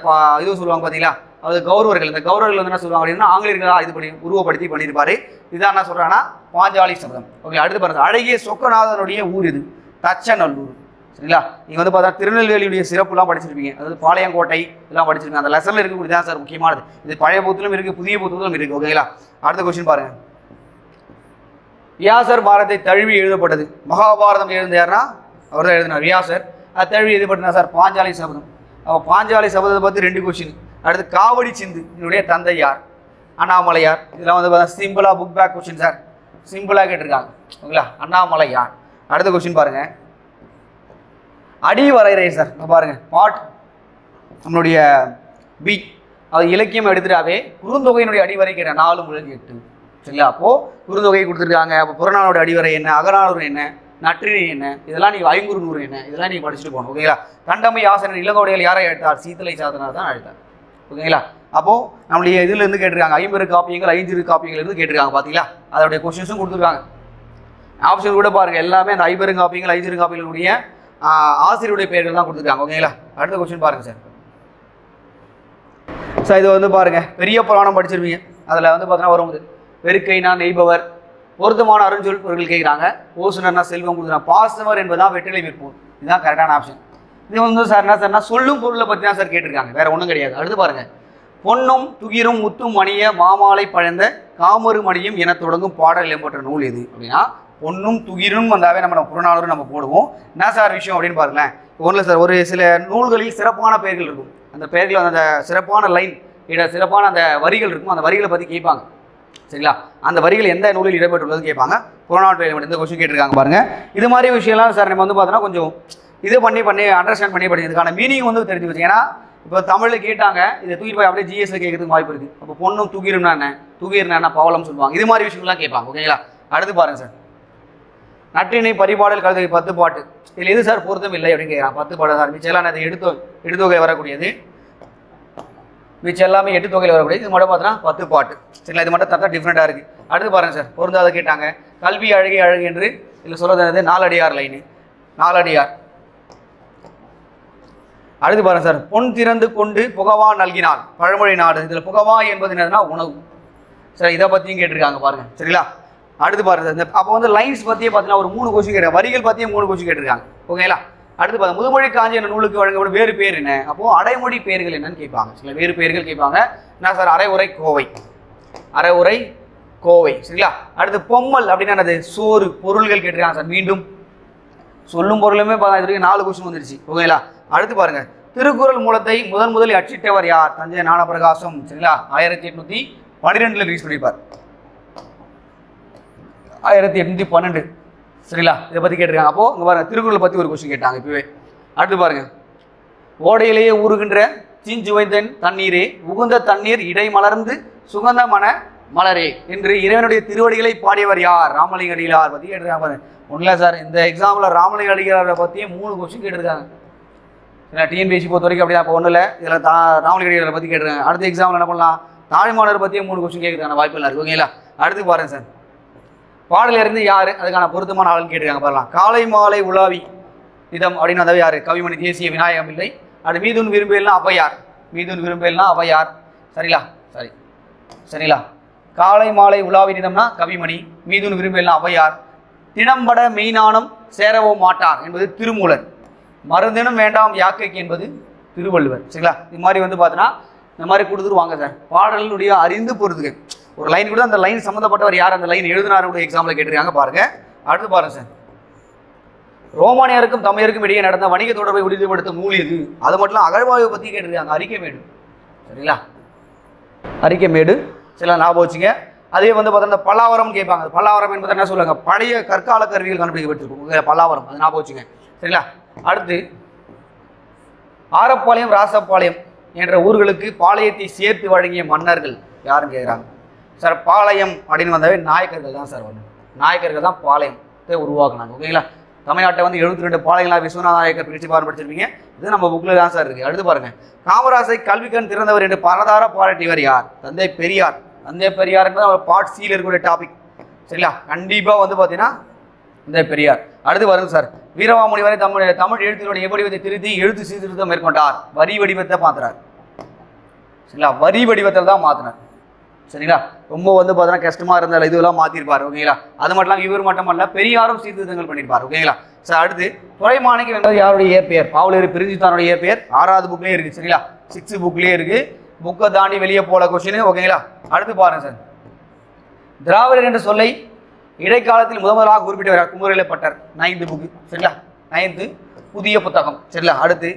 இது சொல்லுவாங்க பார்த்தீங்களா, அது கௌரவர்கள். இந்த கௌரவர்கள் வந்து என்ன சொல்லுவாங்க அப்படின்னா ஆங்கிலேயர்களாக இது பண்ணி உருவப்படுத்தி பண்ணியிருப்பாரு. இதான் என்ன சொல்கிறாங்கன்னா பாஞ்சாலி சபதம் ஓகே. அடுத்து பாருங்க, அழகிய சொக்கநாதனுடைய ஊர் இது தச்சநல்லூர் சரிங்களா. நீங்கள் வந்து பார்த்தா திருநெல்வேலியுடைய சிறப்புலாம் படிச்சிருப்பீங்க, அதாவது பாளையங்கோட்டை இதெல்லாம் படிச்சிருக்கீங்க. அந்த லெசனில் இருக்கக்கூடிய தான் சார் முக்கியமானது. இது பழைய புத்தகத்திலும் இருக்குது, புதிய புத்தகத்திலும் இருக்குது ஓகேங்களா. அடுத்த கொஸ்டின் பாருங்க, வியாசர் பாரதத்தை தழுவி எழுதப்பட்டது. மகாபாரதம் எழுந்தார்னா அவர் தான் எழுதினார் வியாசர். அது தழுவி எழுதப்பட்டனா சார் பாஞ்சாலி சபதம். அப்போ பாஞ்சாலி சபதத்தை பற்றி 2 கொஸ்டின். அடுத்து காவடி சிந்து என்னுடைய தந்தை யார், அண்ணாமலையார். இதெல்லாம் வந்து பார்த்தா சிம்பிளாக புக் பேக் கொஸ்டின் சார், சிம்பிளாக கேட்டிருக்காங்க ஓகேங்களா. அண்ணாமலையார். அடுத்த கொஸ்டின் பாருங்க, அடிவரையறை சார். பாருங்க, பாட் நம்மளுடைய பி, அது இலக்கியம் எடுத்துட்டாவே குறுந்தொகையினுடைய அடிவரை கேட்ட 4 முதல் 8 சரிங்களா. அப்போது குறுந்தொகை கொடுத்துருக்காங்க. அப்போ புறநானூறு அடிவரை என்ன, அகநானூறு என்ன, நற்றினை என்ன, இதெல்லாம் நீங்கள் ஐங்குறு நூறு என்ன, இதெல்லாம் நீங்கள் படிச்சுட்டு போகணும் ஓகேங்களா. தண்டமை ஆசனர் இளங்கோடைகள் யாரை அழைத்தார், சீத்தலை சாத்தனார் தான் அழைத்தார் ஓகேங்களா. அப்போது நம்மளுடைய இதில் இருந்து கேட்டிருக்காங்க, 50 காப்பியங்கள் 5 காப்பியங்கள் இருந்து கேட்டிருக்காங்க பார்த்தீங்களா. அதோடைய கொஸ்டின்ஸும் கொடுத்துருக்காங்க. ஆப்ஷன் கூட பாருங்கள், எல்லாமே அந்த 50 காப்பியங்கள் 5 காப்பியங்களுடைய ஆசிரியருடைய பெயர்கள் தான் கொடுத்துருக்காங்க ஓகேங்களா. அடுத்த கொஸ்டின் பாருங்கள் சார். சார் இது வந்து பாருங்கள், பெரிய புராணம் படிச்சிருப்பீங்க. அதில் வந்து பார்த்தீங்கன்னா வரும் வெறுக்கைனா நெய்பவர், பொருத்தமான அருஞ்சொல் பொருட்கள் கேட்குறாங்க. ஓசுனர்னா செல்வம் கொடுக்குறாங்க. பாசவர் என்பதான் வெற்றிலை விற்போம். இதுதான் கரெக்டான ஆப்ஷன். இது வந்து சார் என்ன சார்னா சொல்லும் பொருளை பற்றி தான் சார் கேட்டிருக்காங்க, வேறு ஒன்றும் கிடையாது. அடுத்து பாருங்கள், பொன்னும் துகிரும் முத்தும் மணிய மாமாலை பழந்த காமரு மணியும் என தொடங்கும் பாடல் இடம்பெற்ற நூல் எது அப்படின்னா பொன்னும் துகிரும் வந்தாவே நம்ம புறநானூறு நம்ம போடுவோம். என்ன சார் விஷயம் அப்படின்னு பாருங்களேன். ஒன்றும் சார், ஒரு சில நூல்களில் சிறப்பான பெயர்கள் இருக்கும். அந்த பெயர்கள் அந்த சிறப்பான லைன் சிறப்பான அந்த வரிகள் இருக்கும். அந்த வரிகளை பற்றி கேட்பாங்க. சரிங்களா? அந்த வரிகள் எந்த நூலில் இடம்பெற்றுள்ளது கேட்பாங்க. புறநானூறு இந்த கொஸ்டின் கேட்டிருக்காங்க பாருங்க. இது மாதிரி விஷயம்லாம் சார் நம்ம வந்து பார்த்தோன்னா கொஞ்சம் இது பண்ணி அண்டர்ஸ்டாண்ட் பண்ணி இதுக்கான மீனிங் வந்து தெரிஞ்சு வச்சு. ஏன்னா இப்போ தமிழில் கேட்டாங்க, இதை தூக்கிட்டு போய் அப்படியே ஜிஎஸ்ல கேட்கறதுக்கு வாய்ப்பு இருக்குது. அப்போ பொண்ணும் துகிரும்னா என்ன, துகிர்னா என்ன, பவளம் சொல்லுவாங்க. இது மாதிரி விஷயங்கள்லாம் கேட்பாங்க. ஓகேங்களா? அடுத்து பாருங்க சார், நற்றிணை பரிபாடல் கழுதை 10 பாட்டு. இதில் எது சார் பொருத்தம் இல்லை அப்படின்னு கேட்குறான். 10 பாட்டு சார், மிச்சம் எல்லாம் எடுத்தொகை வரக்கூடியது. மிச்சம் எல்லாமே 8 தொகையில் வரக்கூடியது. இது மட்டும் பார்த்தோன்னா 10 பாட்டு. சரிங்களா? இது மட்டும் தத்தா டிஃப்ரெண்ட்டாக இருக்குது. அடுத்து பாருங்க சார், பொருந்தாத கேட்டாங்க. கல்வி அழகே அழகு என்று இதில் சொல்கிறது 4 அடியார் லைனு, 4 அடியார். அடுத்து பாருங்க சார், பொன் திறந்து கொண்டு புகவா நல்கினார் பழமொழி நாடு. இதில் புகவா என்பது என்னதுன்னா உணவு. சரி, இதை பற்றியும் கேட்டிருக்காங்க பாருங்க. சரிங்களா? அடுத்து பாருங்க சார், இந்த அப்போ வந்து லைன்ஸ் பற்றியே பார்த்தீங்கன்னா ஒரு 3 கொஸ்டின் கேட்டாங்க. வரிகள் பற்றியே 3 கொஸ்டின் கேட்டிருக்காங்க. ஓகேங்களா? அடுத்து பாருங்க, முதுமொழி காஞ்சி என்ற நூலுக்கு வழங்கப்படும் வேறு பேர் என்ன? அப்போது அடைமொழி பெயர்கள் என்னன்னு கேட்பாங்க. சில வேறு பெயர்கள் கேட்பாங்க. என்ன சார்? அரைவுரை கோவை, அரைவுரை கோவை. சரிங்களா? அடுத்து பொம்மல் அப்படின்னா என்னது? சோறு. பொருள்கள் கேட்டிருக்காங்க சார். மீண்டும் சொல்லும் பொருளுமே பார்த்தா இது 4 கொஸ்டின் வந்துருச்சு. ஓகேங்களா? அடுத்து பாருங்க, திருக்குறள் மூலத்தை முதலில் அச்சிட்டவர் யார்? தஞ்சை ஞானப்பிரகாசம். சரிங்களா? 1812 ரிலீஸ் பண்ணியிருப்பார். 1812. சரிங்களா? இதை பற்றி கேட்டிருக்காங்க. அப்போது இங்கே பாருங்க, திருக்குறளை பற்றி ஒரு கொஸ்டின் கேட்டாங்க இப்போவே. அடுத்து பாருங்க, ஓடையிலேயே ஊறுகின்ற தீஞ்சுவைந்தன் தண்ணீரே உகுந்த தண்ணீர் இடை மலர்ந்து சுகந்த மலரே என்று இறைவனுடைய திருவடிகளை பாடியவர் யார்? ராமலிங்க அடிகளார் பற்றி கேட்டிருக்காங்க பாருங்க. ஒன்றும் இல்லை சார், இந்த எக்ஸாம்பிள் ராமலிங்க அடிகளாரை பற்றியே 3 கொஸ்டின் கேட்டிருக்காங்க. ஏன்னா டிஎன்பிஎஸ்சி பொறுத்த வரைக்கும் அப்படியே அப்போ ஒன்றும் இல்லை. இதில் ராமலிங்க அடிகளாரை பற்றி கேட்டிருக்காங்க. அடுத்த எக்ஸாம்பிள் என்ன பண்ணலாம்? தாய்மானவர் பற்றியே 3 கொஸ்டின் கேட்கறதுக்கான வாய்ப்பு இல்லை. ஓகேங்களா? அடுத்து பாருங்க சார், பாடல இருந்து யார் அதுக்கான பொருத்தமான ஆளுன்னு கேட்டிருக்காங்க பாருலாம். காலை மாலை உலாவி இதம் அப்படின்னு வந்தவ யார்? கவிமணி தேசிய விநாயகம் இல்லை. அது மீதுன் விரும்பெல்லாம் அவையார், மீதுன் விரும்பெல்லாம் அவையார். சரிங்களா? சரிங்களா? காலை மாலை உலாவி நிதம்னா கவிமணி, மீதுன் விரும்பெல்லாம் அவையார். தினம்பட மெய்ஞானம் சேரவோ மாட்டார் என்பது திருமூலர். மருந்தினும் வேண்டாம் யாக்கைக்கு என்பது திருவள்ளுவர். சரிங்களா? இது மாதிரி வந்து பார்த்தோன்னா இந்த மாதிரி கொடுத்துருவாங்க சார். பாடலினுடைய அறிந்து பொறுத்துக்கு ஒரு லைன் கூட அந்த லைன் சம்மந்தப்பட்டவர் யார், அந்த லைன் எழுதினாருடைய எக்ஸாம்பிள் கேட்டிருக்காங்க பாருங்க. அடுத்து பாருங்க சார், ரோமானியருக்கும் தமிழருக்கும் இடையே நடந்த வணிக தொடர்பை உறுதிப்படுத்தும் நூல் எது? அது மட்டும் அகழ்வாய்வை பற்றி கேட்டிருக்காங்க. அறிக்கைமேடு. சரிங்களா? அறிக்கைமேடு. சில ஞாபகம் வச்சுங்க. அதே வந்து பார்த்தா பல்லாவரம் கேட்பாங்க. பல்லாவரம் என்பது என்ன சொல்லுவாங்க? பழைய கற்கால கருவிகள் கண்டுபிடிக்கப்பட்டிருக்கும் பல்லாவரம். அது ஞாபகம் வச்சுங்க. சரிங்களா? அடுத்து ஆரப்பாளையம் ராசப்பாளையம் என்ற ஊர்களுக்கு பாளையத்தை சேர்த்து வழங்கிய மன்னர்கள் யாருன்னு கேட்குறாங்க சார். பாளையம் அப்படின்னு வந்தாவே நாயக்கர்கள் தான் சார் வரணும். நாயக்கர்கள் தான் பாளையத்தை உருவாக்குனாங்க. ஓகேங்களா? தமிழ்நாட்டை வந்து 72 பாளையங்களா விஸ்வநாத நாயக்கர் பிரித்து படிச்சிருப்பீங்க. இது நம்ம புக்கில் தான் சார் இருக்குது. அடுத்து பாருங்க, காமராசை கல்விக்கண் திறந்தவர் என்று பரதார பாராட்டியவர் யார்? தந்தை பெரியார். தந்தை பெரியார் என்பது அவர் பார்ட் சியில் இருக்கக்கூடிய டாபிக். சரிங்களா? கண்டிப்பாக வந்து பார்த்தீங்கன்னா தந்தை பெரியார். அடுத்து வருங்க சார், வீரமாமுனிவரை தமிழ் எழுத்தினுடைய வடிவத்தை திருத்தி எழுத்து சீர்திருத்தம் மேற்கொண்டார். வரி வடிவத்தை மாத்துறார். சரிங்களா? வரி வடிவத்தில் தான் மாற்றினார். சரிங்களா? ரொம்ப வந்து பார்த்தீங்கன்னா கஷ்டமாக இருந்தால் இதுவெல்லாம் மாற்றிருப்பார். ஓகேங்களா? அது மட்டும் இல்லாமல் இவர் மட்டும் அல்ல, பெரியாரும் சீர்திருத்தங்கள் பண்ணியிருப்பார். ஓகேங்களா? சார் அடுத்து துறைமாணிக்கம் என்பது யாருடைய இயற்பெயர்? பாவலர் பிரிஞ்சுத்தானுடைய இயற்பெயர். 6வது புக்லேயே இருக்குது. சரிங்களா? 6th புக்லேயே இருக்குது. புக்கை தாண்டி வெளியே போல கொஸ்டின். ஓகேங்களா? அடுத்து பாருங்க சார், திராவிடர் என்ற சொல்லை இடைக்காலத்தில் முதலாக குறிப்பிட்டவர் குமரிலப்பட்டர். 9th book. சரிங்களா? 9th புதிய புத்தகம். சரிங்களா? அடுத்து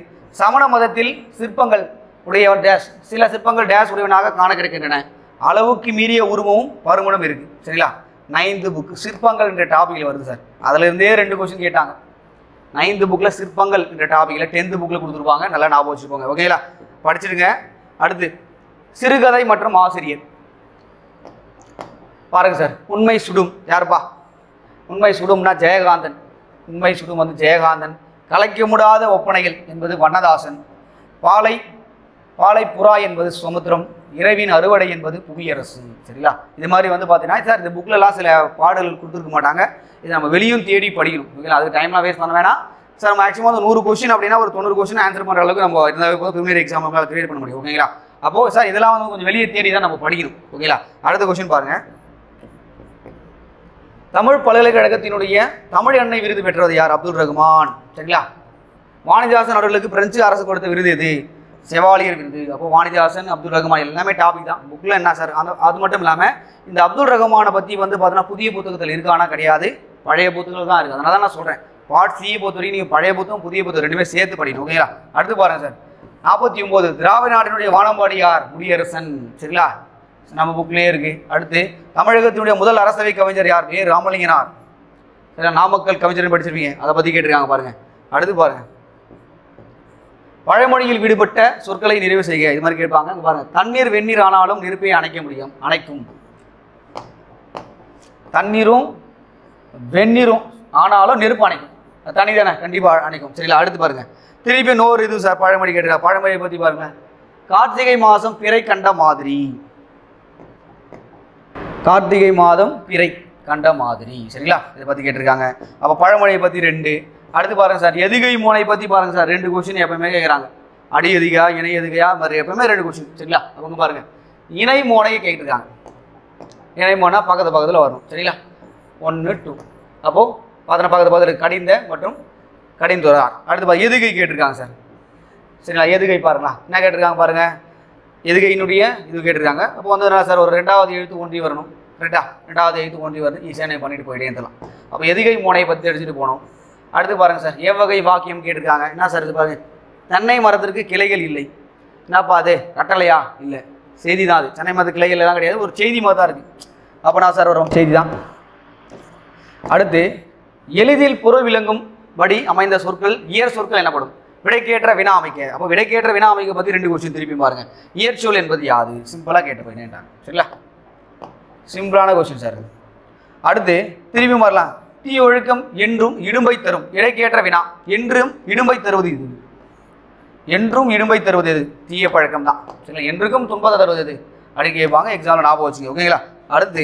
சமண மதத்தில் சிற்பங்கள் உடையவன் டேஷ், சில சிற்பங்கள் டேஷ் உடையவனாக காண கிடைக்கின்றன. அளவுக்கு மீறிய உருவமும் பருமனும் இருக்கு. சரிங்களா? 9th புக் சிற்பங்கள் என்ற டாபிக்ல வருது சார். அதுல இருந்தே 2 கொஸ்டின் கேட்டாங்க. 9th புக்ல சிற்பங்கள் என்ற டாபிக்ல 10th புக்ல கொடுத்துருப்பாங்க. நல்லா ஞாபகம் வச்சுக்கோங்க. ஓகேங்களா? படிச்சிருங்க. அடுத்து சிறுகதை மற்றும் ஆசிரியர் பாருங்க சார். உண்மை சுடும் யாருப்பா? உண்மை சுடும்னா ஜெயகாந்தன். உண்மை சுடும் வந்து ஜெயகாந்தன். கலைக்க முடியாத ஒப்பனைகள் என்பது வண்ணதாசன். பாலை புறா என்பது சமுத்திரம். இரவின் அறுவடை என்பது புவியரசு. சரிங்களா? இது மாதிரி வந்து பார்த்தீங்கன்னா சார் இந்த புக்லலாம் சில பாடல்கள் கொடுத்துருக்க மாட்டாங்க. இது நம்ம வெளியும் தேடி படிக்கணும். ஓகேங்களா? அதுக்கு டைம்லாம் வேஸ்ட் பண்ண வேணாம் சார். மேக்ஸிமம் வந்து 100 கொஸ்டின் அப்படின்னா ஒரு 90 கொஸ்டின் ஆன்சர் பண்ணுற அளவுக்கு நம்ம இருந்தாவே போதும். ப்ரிலிமினரி எக்ஸாம் நம்மளால் கிளியர் பண்ண முடியும். ஓகேங்களா? அப்போது சார் இதெல்லாம் வந்து கொஞ்சம் வெளியே தேடி தான் நம்ம படிக்கணும். ஓகேங்களா? அடுத்த கொஸ்டின் பாருங்க, தமிழ் பல்கலைக்கழகத்தினுடைய தமிழ் எண்ணை விருது பெற்றவர் யார்? அப்துல் ரஹ்மான். சரிங்களா? வாணிதாசன் அவர்களுக்கு பிரெஞ்சு அரசு கொடுத்த விருது எது? செவாலியர் விருது. அப்போ வாணிதாசன், அப்துல் ரஹ்மான் எல்லாமே டாபிக் தான் புக்கில். என்ன சார் அது மட்டும் இல்லாமல் இந்த அப்துல் ரஹ்மானை பற்றி வந்து பார்த்தீங்கன்னா புதிய புத்தகத்தில் இருக்கானா? கிடையாது. பழைய புத்தகங்கள் தான் இருக்குது. அதனால தான் நான் சொல்கிறேன், பார்ட் சியை பொறுத்த வரைக்கும் நீங்கள் பழைய புத்தகம் புதிய புத்தகம் ரெண்டுமே சேர்த்து படிக்கணும். ஓகேங்களா? அடுத்து பாருங்கள் சார், 49 திராவிட நாட்டினுடைய வானம்பாடி யார்? முடியரசன். சரிங்களா? நம்ம புக்லேயே இருக்குது. அடுத்து தமிழகத்தினுடைய முதல் அரசவை கவிஞர் யார்? வே ராமலிங்கனார். சரிங்களா? நாமக்கல் கவிஞர் படிச்சிருப்பீங்க, அதை பற்றி கேட்டிருக்காங்க பாருங்கள். அடுத்து பாருங்கள், பழமொழியில் விடுபட்ட சொற்களை நிறைவு செய்க, இது மாதிரி கேட்பாங்க. பாருங்க, தண்ணீர் வெந்நீர் ஆனாலும் நெருப்பை அணைக்க முடியும், அணைக்கும். தண்ணீரும் வெந்நீரும் ஆனாலும் நெருப்பு அணைக்கும். தண்ணி தானே, கண்டிப்பாக அணைக்கும். சரிங்களா? அடுத்து பாருங்க, திருப்பி நோர் இது சார் பழமொழி கேட்டிருக்கா. பழமொழியை பற்றி பாருங்க, கார்த்திகை மாதம் பிறை கண்ட மாதிரி. கார்த்திகை மாதம் பிறை கண்ட மாதிரி. சரிங்களா? இதை பற்றி கேட்டிருக்காங்க. அப்போ பழமொழியை பற்றி 2. அடுத்து பாருங்கள் சார், எதுகை மோனை பற்றி பாருங்கள் சார். 2 கொஸ்டின் எப்பவுமே கேட்குறாங்க. அடி எதுகா இணை எதுகையா மாதிரி எப்பவுமே 2 கொஸ்டின். சரிங்களா? அவங்க பாருங்கள், இணை மோனையை கேட்டிருக்காங்க. இணை மோனா பக்கத்தில் வரும். சரிங்களா? 1 2. அப்போது பக்கத்தில் கடிந்த மற்றும் கடிந்துறார். அடுத்து எதுகை கேட்டிருக்காங்க சார். சரிங்களா? எதுகை பாருங்களா, என்ன கேட்டிருக்காங்க பாருங்கள், எதுகையினுடைய இது கேட்டிருக்காங்க. அப்போ வந்து என்ன சார், ஒரு 2வது எழுத்து ஒன்றி வரணும். கரெக்டாக? 2வது எழுத்து ஒன்றி வருது, ஈஸியான பண்ணிட்டு போயிட்டே இருந்தலாம். அப்போ எதுகை மோனையை பற்றி எடுத்துகிட்டு போனோம். அடுத்து பாருங்கள் சார், எவ்வகை வாக்கியம் கேட்டிருக்காங்க. என்ன சார் இது பாருங்க, தென்னை மரத்திற்கு கிளைகள் இல்லை. என்னப்பா அது, கட்டளையா? இல்லை, செய்தி தான் அது. தென்னை மரத்து கிளைகள் எல்லாம் கிடையாது, ஒரு செய்தி மாதிரி தான் இருக்குது. அப்போ நான் சார் வரும் செய்தி தான். அடுத்து, எளிதில் பொருள் விளங்கும் படி அமைந்த சொற்கள் இயற் சொற்கள் எனப்படும். விடைக்கேற்ற வினா அமைக்க. அப்போ விடைக்கேற்ற வினா அமைக்க பற்றி 2 கொஸ்டின் திருப்பி பாருங்க. இயற்சொல் என்பது யாது? சிம்பிளாக கேட்டு போயிட்டேன்ட்டாங்க. சரிங்களா? சிம்பிளான கொஸ்டின் சார். அடுத்து திருப்பி வரலாம், தீ ஒழுக்கம் என்றும் இடும்பை தரும். இடைக்கேற்ற வினா, என்றும் இடும்பை தருவது இது. என்றும் இடும்பை தருவது எது? தீய பழக்கம் தான். சரிங்களா? என்றுக்கும் துன்பத்தை தருவது எது அப்படி கேட்பாங்க, எக்ஸாமில் ஞாபகம் வச்சுங்க. ஓகேங்களா? அடுத்து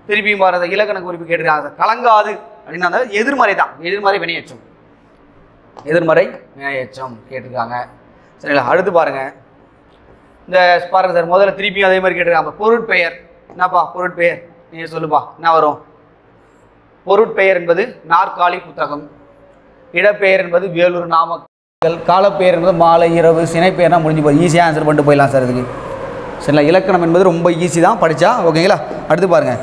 திருப்பியும் பாருங்க, இலக்கண குறிப்பு கேட்டிருக்காங்க. கலங்காது அப்படின்னா எதிர்மறை தான், எதிர்மறை வினையச்சம். எதிர்மறை வினையச்சம் கேட்டிருக்காங்க. சரிங்களா? அடுத்து பாருங்க, இந்த பாருங்க சார், முதல்ல திருப்பியும் அதே மாதிரி கேட்டிருக்காங்க. பொருட்பெயர். என்னப்பா பொருட்பெயர்? நீங்கள் சொல்லுப்பா, என்ன வரும்? பொருட்பெயர் என்பது நாற்காலி புத்தகம். இடப்பெயர் என்பது வேலூர் நாமக்கல். காலப்பெயர் என்பது மாலை இரவு. சினைப்பெயர்னா முடிஞ்சு போய் ஈஸியாக ஆன்சர் பண்ணிட்டு போயிடலாம் சார் இதுக்கு. சரிங்களா? இலக்கணம் என்பது ரொம்ப ஈஸி தான், படித்தா. ஓகேங்களா? அடுத்து பாருங்கள்,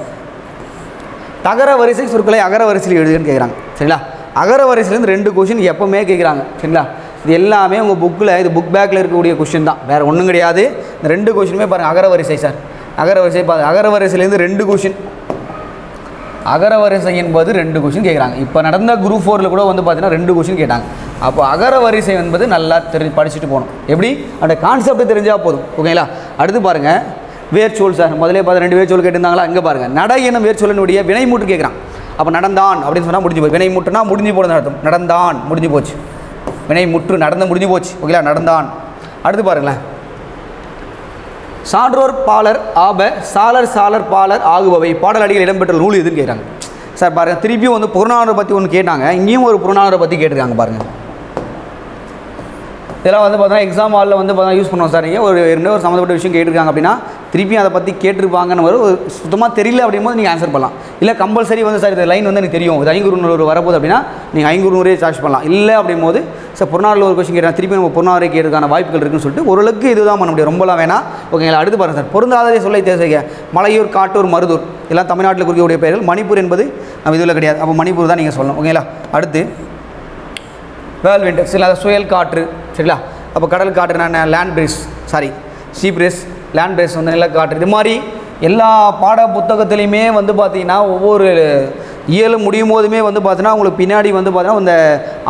தகர வரிசை சொற்களை அகர வரிசையில் எழுதுன்னு கேட்குறாங்க. சரிங்களா? அகர வரிசையிலேருந்து 2 கொஸ்டின் எப்போவுமே கேட்குறாங்க. சரிங்களா? இது எல்லாமே உங்கள் புக்கில், இது புக் பேக்கில் இருக்கக்கூடிய கொஸ்டின் தான், வேறு ஒன்றும் கிடையாது. இந்த 2 கொஸ்டினுமே பாருங்கள், அகர வரிசை சார். அகர வரிசை பாருங்கள், அகர வரிசையிலேருந்து 2 கொஸ்டின். அகர வரிசை என்பது 2 கொஸ்டின் கேட்குறாங்க. இப்போ நடந்த குரூப் 4 கூட வந்து பார்த்தீங்கன்னா 2 கொஸ்டின் கேட்டாங்க. அப்போ அகர வரிசை என்பது நல்லா படிச்சுட்டு போகணும். எப்படி? அந்த கான்செப்ட் தெரிஞ்சால் போதும். ஓகேங்களா? அடுத்து பாருங்கள், வேர்ச்சொல் சார். முதலே பார்த்து 2 வேர்ச்சொல் கேட்டிருந்தாங்களா? இங்கே பாருங்கள், நட என்னும் வேர்ச்சொல்லினுடைய வினைமுற்று கேட்குறான். அப்போ நடந்தான் அப்படின்னு சொன்னால் முடிஞ்சு போச்சு. வினைமுற்றுனா முடிஞ்சு போகிறது அர்த்தம். நடந்தான் முடிஞ்சு போச்சு. வினைமுற்று நடந்து முடிஞ்சு போச்சு. ஓகேங்களா? நடந்தான். அடுத்து பாருங்களேன், சான்றோர் பாலர் ஆப சாலர் சாலர் பாலர் ஆகுபவை பாடல் அடிகள் இடம்பெற்ற நூல் எதுன்னு கேட்குறாங்க சார். பாருங்கள், திருப்பியும் வந்து புறநானூரை பற்றி ஒன்று கேட்டாங்க. இங்கேயும் ஒரு புறநானூரை பற்றி கேட்டிருக்காங்க பாருங்கள். இதெல்லாம் வந்து பார்த்தீங்கன்னா எக்ஸாம் ஹாலில் வந்து பார்த்தா யூஸ் பண்ணுவோம் சார். நீங்கள் ஒரு சம்மந்தப்பட்ட விஷயம் கேட்டிருக்காங்க அப்படின்னா திருப்பி அதை பற்றி கேட்டிருப்பாங்கன்னு வரும். சுத்தமாக தெரியல அப்படிங்கும்போது நீங்கள் ஆன்சர் பண்ணலாம். இல்லை கம்பல்சரி வந்து சார் இந்த லைன் வந்து எனக்கு தெரியும், இது 500 வரப்போகுது அப்படின்னா நீங்கள் 500 சார்ஜ் பண்ணலாம். இல்லை அப்படிங்கும்போது சார் புறநானூரில் ஒரு கொஸ்டின் கேட்டால் திருப்பி நம்ம புறநானூரை கேட்கறதுக்கான வாய்ப்புகள் இருக்குன்னு சொல்லிட்டு ஓரளவுக்கு இதுதான் பண்ண முடியும், ரொம்பலாம் வேணாம். ஓகேங்களா? அடுத்து பாருங்கள் சார், பொருந்தாததை சொல்லை தேர்வு. மலையூர், காட்டூர், மருதூர் எல்லாம் தமிழ்நாட்டில் குறிக்கக்கூடிய பெயர்கள். மணிப்பூர் என்பது நம்ம இதில் கிடையாது. அப்போ மணிப்பூர் தான் நீங்கள் சொல்லணும். ஓகேங்களா? அடுத்து வேல் விண்டர். சரிங்களா? சுயல் காற்று. சரிங்களா? அப்போ கடல் காற்றுனா லேண்ட் பிரேஸ், சீ பிரேஸ், லேண்ட் பிரேஸ் வந்து நிலக்காற்று. இது மாதிரி எல்லா பாட புத்தகத்துலேயுமே வந்து பார்த்திங்கன்னா ஒவ்வொரு இயலு முடியும் போதுமே வந்து பார்த்தீங்கன்னா உங்களுக்கு பின்னாடி வந்து பார்த்தீங்கன்னா இந்த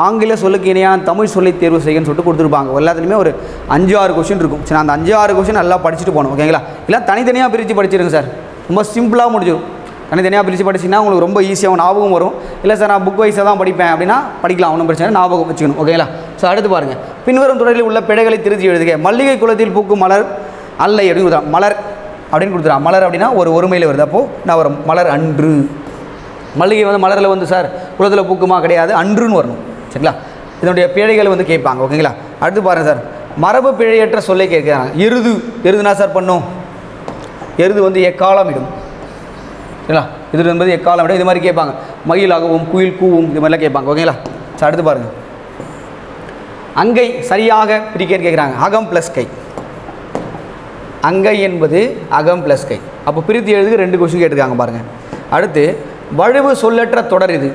ஆங்கில சொல்லுக்கு இணையான தமிழ் சொல்லி தேர்வு செய்யன்னு சொல்லிட்டு கொடுத்துருப்பாங்க. எல்லாத்துலேயுமே ஒரு 5-6 கொஸ்டின் இருக்கும். சரி, அந்த 5-6 கொஸ்டின் நல்லா படிச்சுட்டு போகணும். ஓகேங்களா? இல்லை தனித்தனியாக பிரித்து படிச்சிருங்க சார், ரொம்ப சிம்பிளாக முடிஞ்சிடும். தனித்தனியாக பிரித்து படிச்சிங்கன்னா உங்களுக்கு ரொம்ப ஈஸியாக ஞாபகம் வரும். இல்லை சார் நான் புக் வைஸாக தான் படிப்பேன் அப்படின்னா படிக்கலாம், ஒன்றும் பிரச்சனை, ஞாபகம் வச்சுக்கணும். ஓகேங்களா? ஸோ அடுத்து பாருங்கள், பின்வரும் தொடரில் உள்ள பிழைகளை திருத்தி எழுதுக. மல்லிகை குளத்தில் பூக்கும் மலர் அல்லை அப்படின்னு கொடுத்தா மலர் அப்படின்னு கொடுத்துறான். மலர் அப்படின்னா ஒரு ஒருமையில் வருது. அப்போது நான் வரும் மலர் அன்று. மல்லிகை வந்து மலரில் வந்து சார் குளத்தில் பூக்குமா? கிடையாது, அன்றுன்னு வரணும். சரிங்களா? இதனுடைய பிழைகள் வந்து கேட்பாங்க. ஓகேங்களா? அடுத்து பாருங்கள் சார், மரபு பிழையற்ற சொல்லை கேட்குறாங்க. எருதுனா சார் பண்ணும், எருது வந்து எக்காலம் இடும். சரிங்களா? இது என்பது எக்காலம் இடும். இது மாதிரி கேட்பாங்க. மயிலாகவும் குயில் கூவும் இது மாதிரிலாம் கேட்பாங்க. ஓகேங்களா? சார் அடுத்து பாருங்கள், அங்கை சரியாக பிரிக்கன்னு கேட்குறாங்க. அகம் ப்ளஸ் கை. அங்கை என்பது அகம் ப்ளஸ் கை. அப்போ பிரித்து எழுதுக்கு 2 கொஸ்டின் கேட்டிருக்காங்க பாருங்கள். அடுத்து வழுவு சொல்லற்ற தொடர் இது.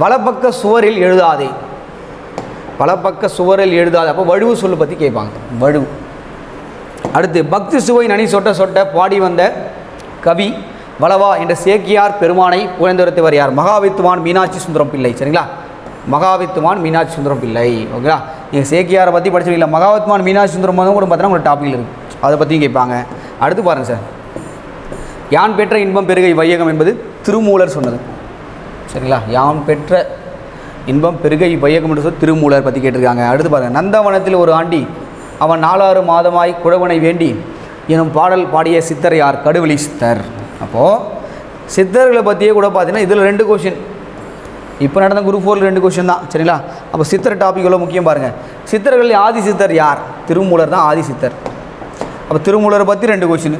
வலப்பக்க சுவரில் எழுதாதே. வலப்பக்க சுவரில் எழுதாதே. அப்போ வழுவு சொல்லு பற்றி கேட்பாங்க. வழுவு. அடுத்து பக்தி சுவை நனி சொட்ட சொட்ட பாடி வந்த கவி வளவா என்ற சேக்கியார் பெருமானை புகழ்ந்துரைத்தவர் யார்? மகாவித்துவான் மீனாட்சி சுந்தரம் பிள்ளை. சரிங்களா? மகாவித்துவான் மீனாட்சி சுந்தரம் பிள்ளை. ஓகேங்களா? நீங்கள் சேக்கியாரை பற்றி படிச்சிருக்கீங்களா? மகாவித்துவான் மீனாட்சி சுந்தரம் கூட பார்த்தீங்கன்னா உங்களுக்கு டாப்பிக்கில் இருக்குது. அதை பற்றியும் கேட்பாங்க. அடுத்து பாருங்கள் சார், யான் பெற்ற இன்பம் பெருகை வையகம் என்பது திருமூலர் சொன்னது. சரிங்களா? யான் பெற்ற இன்பம் பெருகை வையகம் என்று சொல்லி திருமூலர் பற்றி கேட்டிருக்காங்க. அடுத்து பாருங்கள், நந்தவனத்தில் ஒரு ஆண்டி அவன் 4 மாதமாய் குழவனை வேண்டி எனும் பாடல் பாடிய சித்தர் யார்? கடுவெளி சித்தர். அப்போது சித்தர்களை பற்றியே கூட பார்த்தீங்கன்னா இதில் 2 கொஷின். இப்போ நடந்த குரூப் 4 2 கொஷின் தான். சரிங்களா? அப்போ சித்தர் டாபிக் எவ்வளோ முக்கியம் பாருங்கள். சித்தர்களில் ஆதி சித்தர் யார்? திருமூலர் தான் ஆதி சித்தர். அப்போ திருமூலரை பற்றி 2 கொஷின்.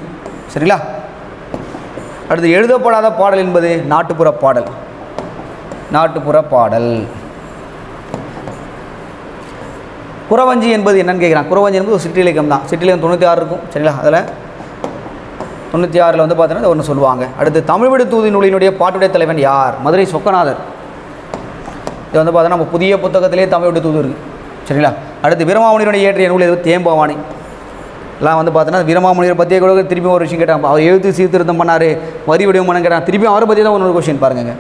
சரிங்களா? அடுத்து எழுதப்படாத பாடல் என்பது நாட்டுப்புற பாடல். நாட்டுப்புற பாடல். குறவஞ்சி என்பது என்னன்னு கேட்குறான். குறவஞ்சி என்பது ஒரு சிற்றிலக்கியம் தான். சிற்றிலக்கியம் 96 இருக்கும். சரிங்களா? அதில் 96 வந்து பார்த்தீங்கன்னா ஒன்று சொல்லுவாங்க. அடுத்து தமிழ் விடு தூதி நூலினுடைய பாட்டுடைய தலைவன் யார்? மதுரை சொக்கநாதர். இது வந்து பார்த்தோன்னா நம்ம புதிய புத்தகத்திலே தமிழ் விடு தூது இருக்குது. சரிங்களா? அடுத்து வீரமாமுனிவருடைய இயற்றிய நூல் எது? தேம்பாவாணி. எல்லாம் வந்து பார்த்தோன்னா வீரமாமுனிவர் பற்றியே கூட திருப்பி ஒரு விஷயம் கேட்டாங்க. அவர் எழுத்து சீர்திருத்தம் பண்ணார், வரி வடிவம் கேட்டாங்க. திருப்பி அவரை பற்றி தான் ஒரு கொஸ்டின் பாருங்க.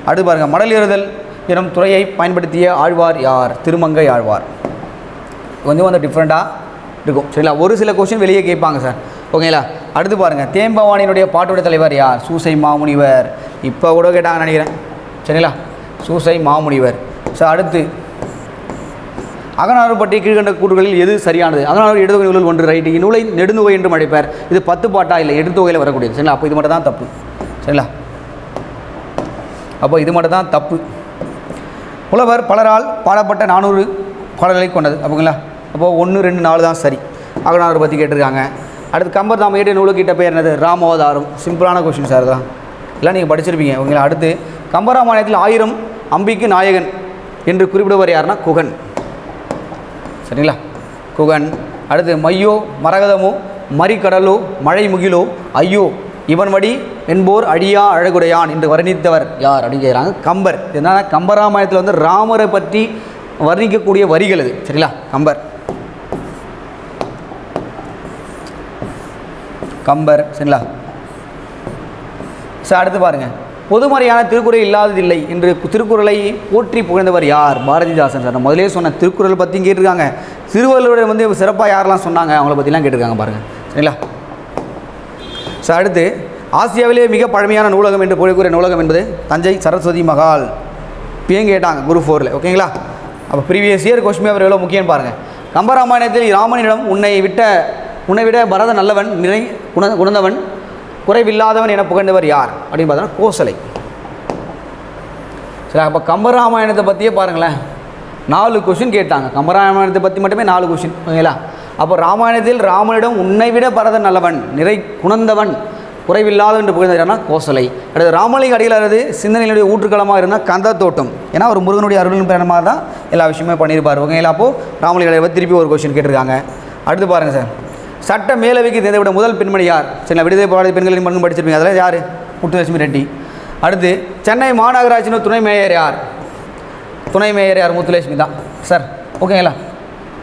அடுத்து பாருங்கள், மடல் ஏறுதல் எனும் துறையை பயன்படுத்திய ஆழ்வார் யார்? திருமங்கை ஆழ்வார். கொஞ்சம் வந்து டிஃப்ரெண்ட்டாக இருக்கும். சரிங்களா? ஒரு சில கொஸ்டின் வெளியே கேட்பாங்க சார். ஓகேங்களா? அடுத்து பாருங்கள், தேம்பாவானியினுடைய பாட்டுடைய தலைவர் யார்? சூசை மாமுனிவர். இப்போ கூட கேட்டாங்கன்னு நினைக்கிறேன். சரிங்களா? சூசை மாமுனிவர். சார் அடுத்து அகநானூறு பற்றி கீழ்கண்ட கூறுகளில் எது சரியானது? அகநானூறு எடுத்தொகை நூலில் ஒன்று. ரைட்டு. இந்நூலை நெடுந்தொகை என்றும் அழைப்பார். இது 10 பாட்டா? இல்லை, எடுத்தொகையில் வரக்கூடியது. சரிங்களா? அப்போ இது மட்டும் தான் தப்பு. சரிங்களா? அப்போ இது மட்டும் தான் தப்பு. புலவர் பலரால் பாடப்பட்ட 400 பாடல்களை கொண்டது. அப்போங்களா? அப்போது 1, 2, 4 தான் சரி. அகநானூறு பற்றி கேட்டிருக்காங்க. அடுத்து கம்பர் தாம் ஏற்றிய நூலுக்கிட்ட பேர் என்னது? ராமோதாரம். சிம்பிளான கொஸ்டின் சார் தான். எல்லாம் நீங்கள் படிச்சிருப்பீங்க. ஓகேங்களா? அடுத்து கம்பராமாயணத்தில் 1000 அம்பிக்கு நாயகன் என்று குறிப்பிடுவர் யாருன்னா குகன். சரிங்களா? குகன். அடுத்து மையோ மரகதமோ மறிக்கடலோ மழை முகிலோ ஐயோ இவன் வடி என்போர் அழியா அழகுடையான் என்று வர்ணித்தவர் யார் அப்படின்னு கேட்குறாங்க. கம்பர். என்னன்னா கம்பராமாயணத்தில் வந்து ராமரை பற்றி வர்ணிக்கக்கூடிய வரிகள் அது. சரிங்களா? கம்பர். கம்பர். சரிங்களா? சார் அடுத்து பாருங்கள், பொதுமறையான திருக்குறள் இல்லாததில்லை என்று திருக்குறளை போற்றி புகழ்ந்தவர் யார்? பாரதிதாசன். சார் நான் முதலே சொன்ன திருக்குறள் பற்றியும் கேட்டிருக்காங்க. திருவள்ளுவர் வந்து சிறப்பாக யாரெல்லாம் சொன்னாங்க அவங்கள பற்றிலாம் கேட்டிருக்காங்க பாருங்கள். சரிங்களா? சார் அடுத்து ஆசியாவிலே மிக பழமையான நூலகம் என்று புகழக்கூடிய நூலகம் என்பது தஞ்சை சரஸ்வதி மகால். இப்பயும் கேட்டாங்க குரூப் 4. ஓகேங்களா? அப்போ ப்ரீவியஸ் இயர் கொஸ்டின் பேப்பர் எவ்வளோ முக்கியம்னு பாருங்கள். கம்பராமாயணத்தில் ராமனிடம் உன்னை விட பரத நல்லவன், நிறை குணந்தவன், குறைவில்லாதவன் என புகழ்ந்தவர் யார் அப்படின்னு பார்த்தோன்னா கோசலை. சரி, அப்போ கம்பராமாயணத்தை பற்றியே பாருங்களேன், 4 கொஷின் கேட்டாங்க. கம்பராமாயணத்தை பற்றி மட்டுமே 4 கொஷின். ஓகேங்களா? அப்போ ராமாயணத்தில் ராமனிடம் உன்னை விட பரதன் நல்லவன், நிறை குணந்தவன், குறைவில்லாதவன் என்று புகழ்ந்தார்னா கோசலை. அடுத்து ராமலிங்க அடிகளாரது சிந்தனையினுடைய ஊற்றுக்களமாக இருந்தால் கந்த தோட்டம். ஏன்னா ஒரு முருகனுடைய அருளின் பயணமாக தான் எல்லா விஷயமே பண்ணியிருப்பார். ஓகேங்களா? அப்போது ராமலிங்க அடிகளார் திருப்பி ஒரு கொஷின் கேட்டிருக்காங்க. அடுத்து பாருங்கள் சார், சட்ட மேலவைக்கு தேர்ந்தெடுத்த முதல் பெண்மணி யார்? சரிங்களா? விடுதலை போராட்ட பெண்களின் பங்கு படிச்சிருப்பீங்க. அதில் யார்? முத்துலட்சுமி ரெட்டி. அடுத்து சென்னை மாநகராட்சியின் துணை மேயர் யார்? துணை மேயர் யார்? முத்துலட்சுமி தான் சார். ஓகேங்களா?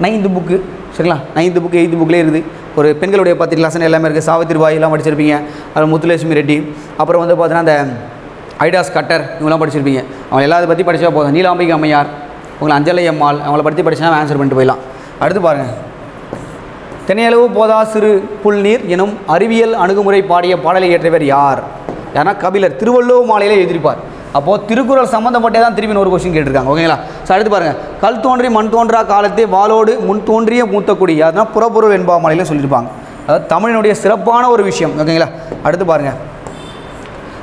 9th book. சரிங்களா? 9th புக்கு 8th புக்கிலே இருக்குது. ஒரு பெண்களுடைய பத்திரிகை லெசன் எல்லாமே இருக்குது. சாவித்திரிபாய் எல்லாம் படிச்சிருப்பீங்க. அதில் முத்துலட்சுமி ரெட்டி. அப்புறம் வந்து பார்த்தீங்கன்னா அந்த ஐடாஸ் கட்டர் இவங்களாம் படிச்சிருப்பீங்க. அவங்க எல்லாத்தை பற்றி படித்தா போதும். நீலாம்பிகை அம்மையார், உங்களை அஞ்சலை அம்மாள், அவங்கள பற்றி படித்தா ஆன்சர் பண்ணிட்டு போயிடலாம். அடுத்து பாருங்கள், தென்னையளவு போதா சிறு புல் நீர் எனும் அறிவியல் அணுகுமுறை பாடிய பாடலை இயற்றியவர் யார்? யாருன்னா கபிலர். திருவள்ளுவர் மாலையில் எழுதியிருப்பார். அப்போது திருக்குறள் சம்மந்தப்பட்டே தான் திரும்பி ஒரு கொஸ்டின் கேட்டிருக்காங்க. ஓகேங்களா? ஸோ அடுத்து பாருங்கள், கல் தோன்றி மண் தோன்றா காலத்தே வாளோடு முன் தோன்றிய மூத்தக்குடி யாருன்னா புறப்பொருள் என்பா மாலையில் சொல்லியிருப்பாங்க. அதாவது தமிழினுடைய சிறப்பான ஒரு விஷயம். ஓகேங்களா? அடுத்து பாருங்கள்,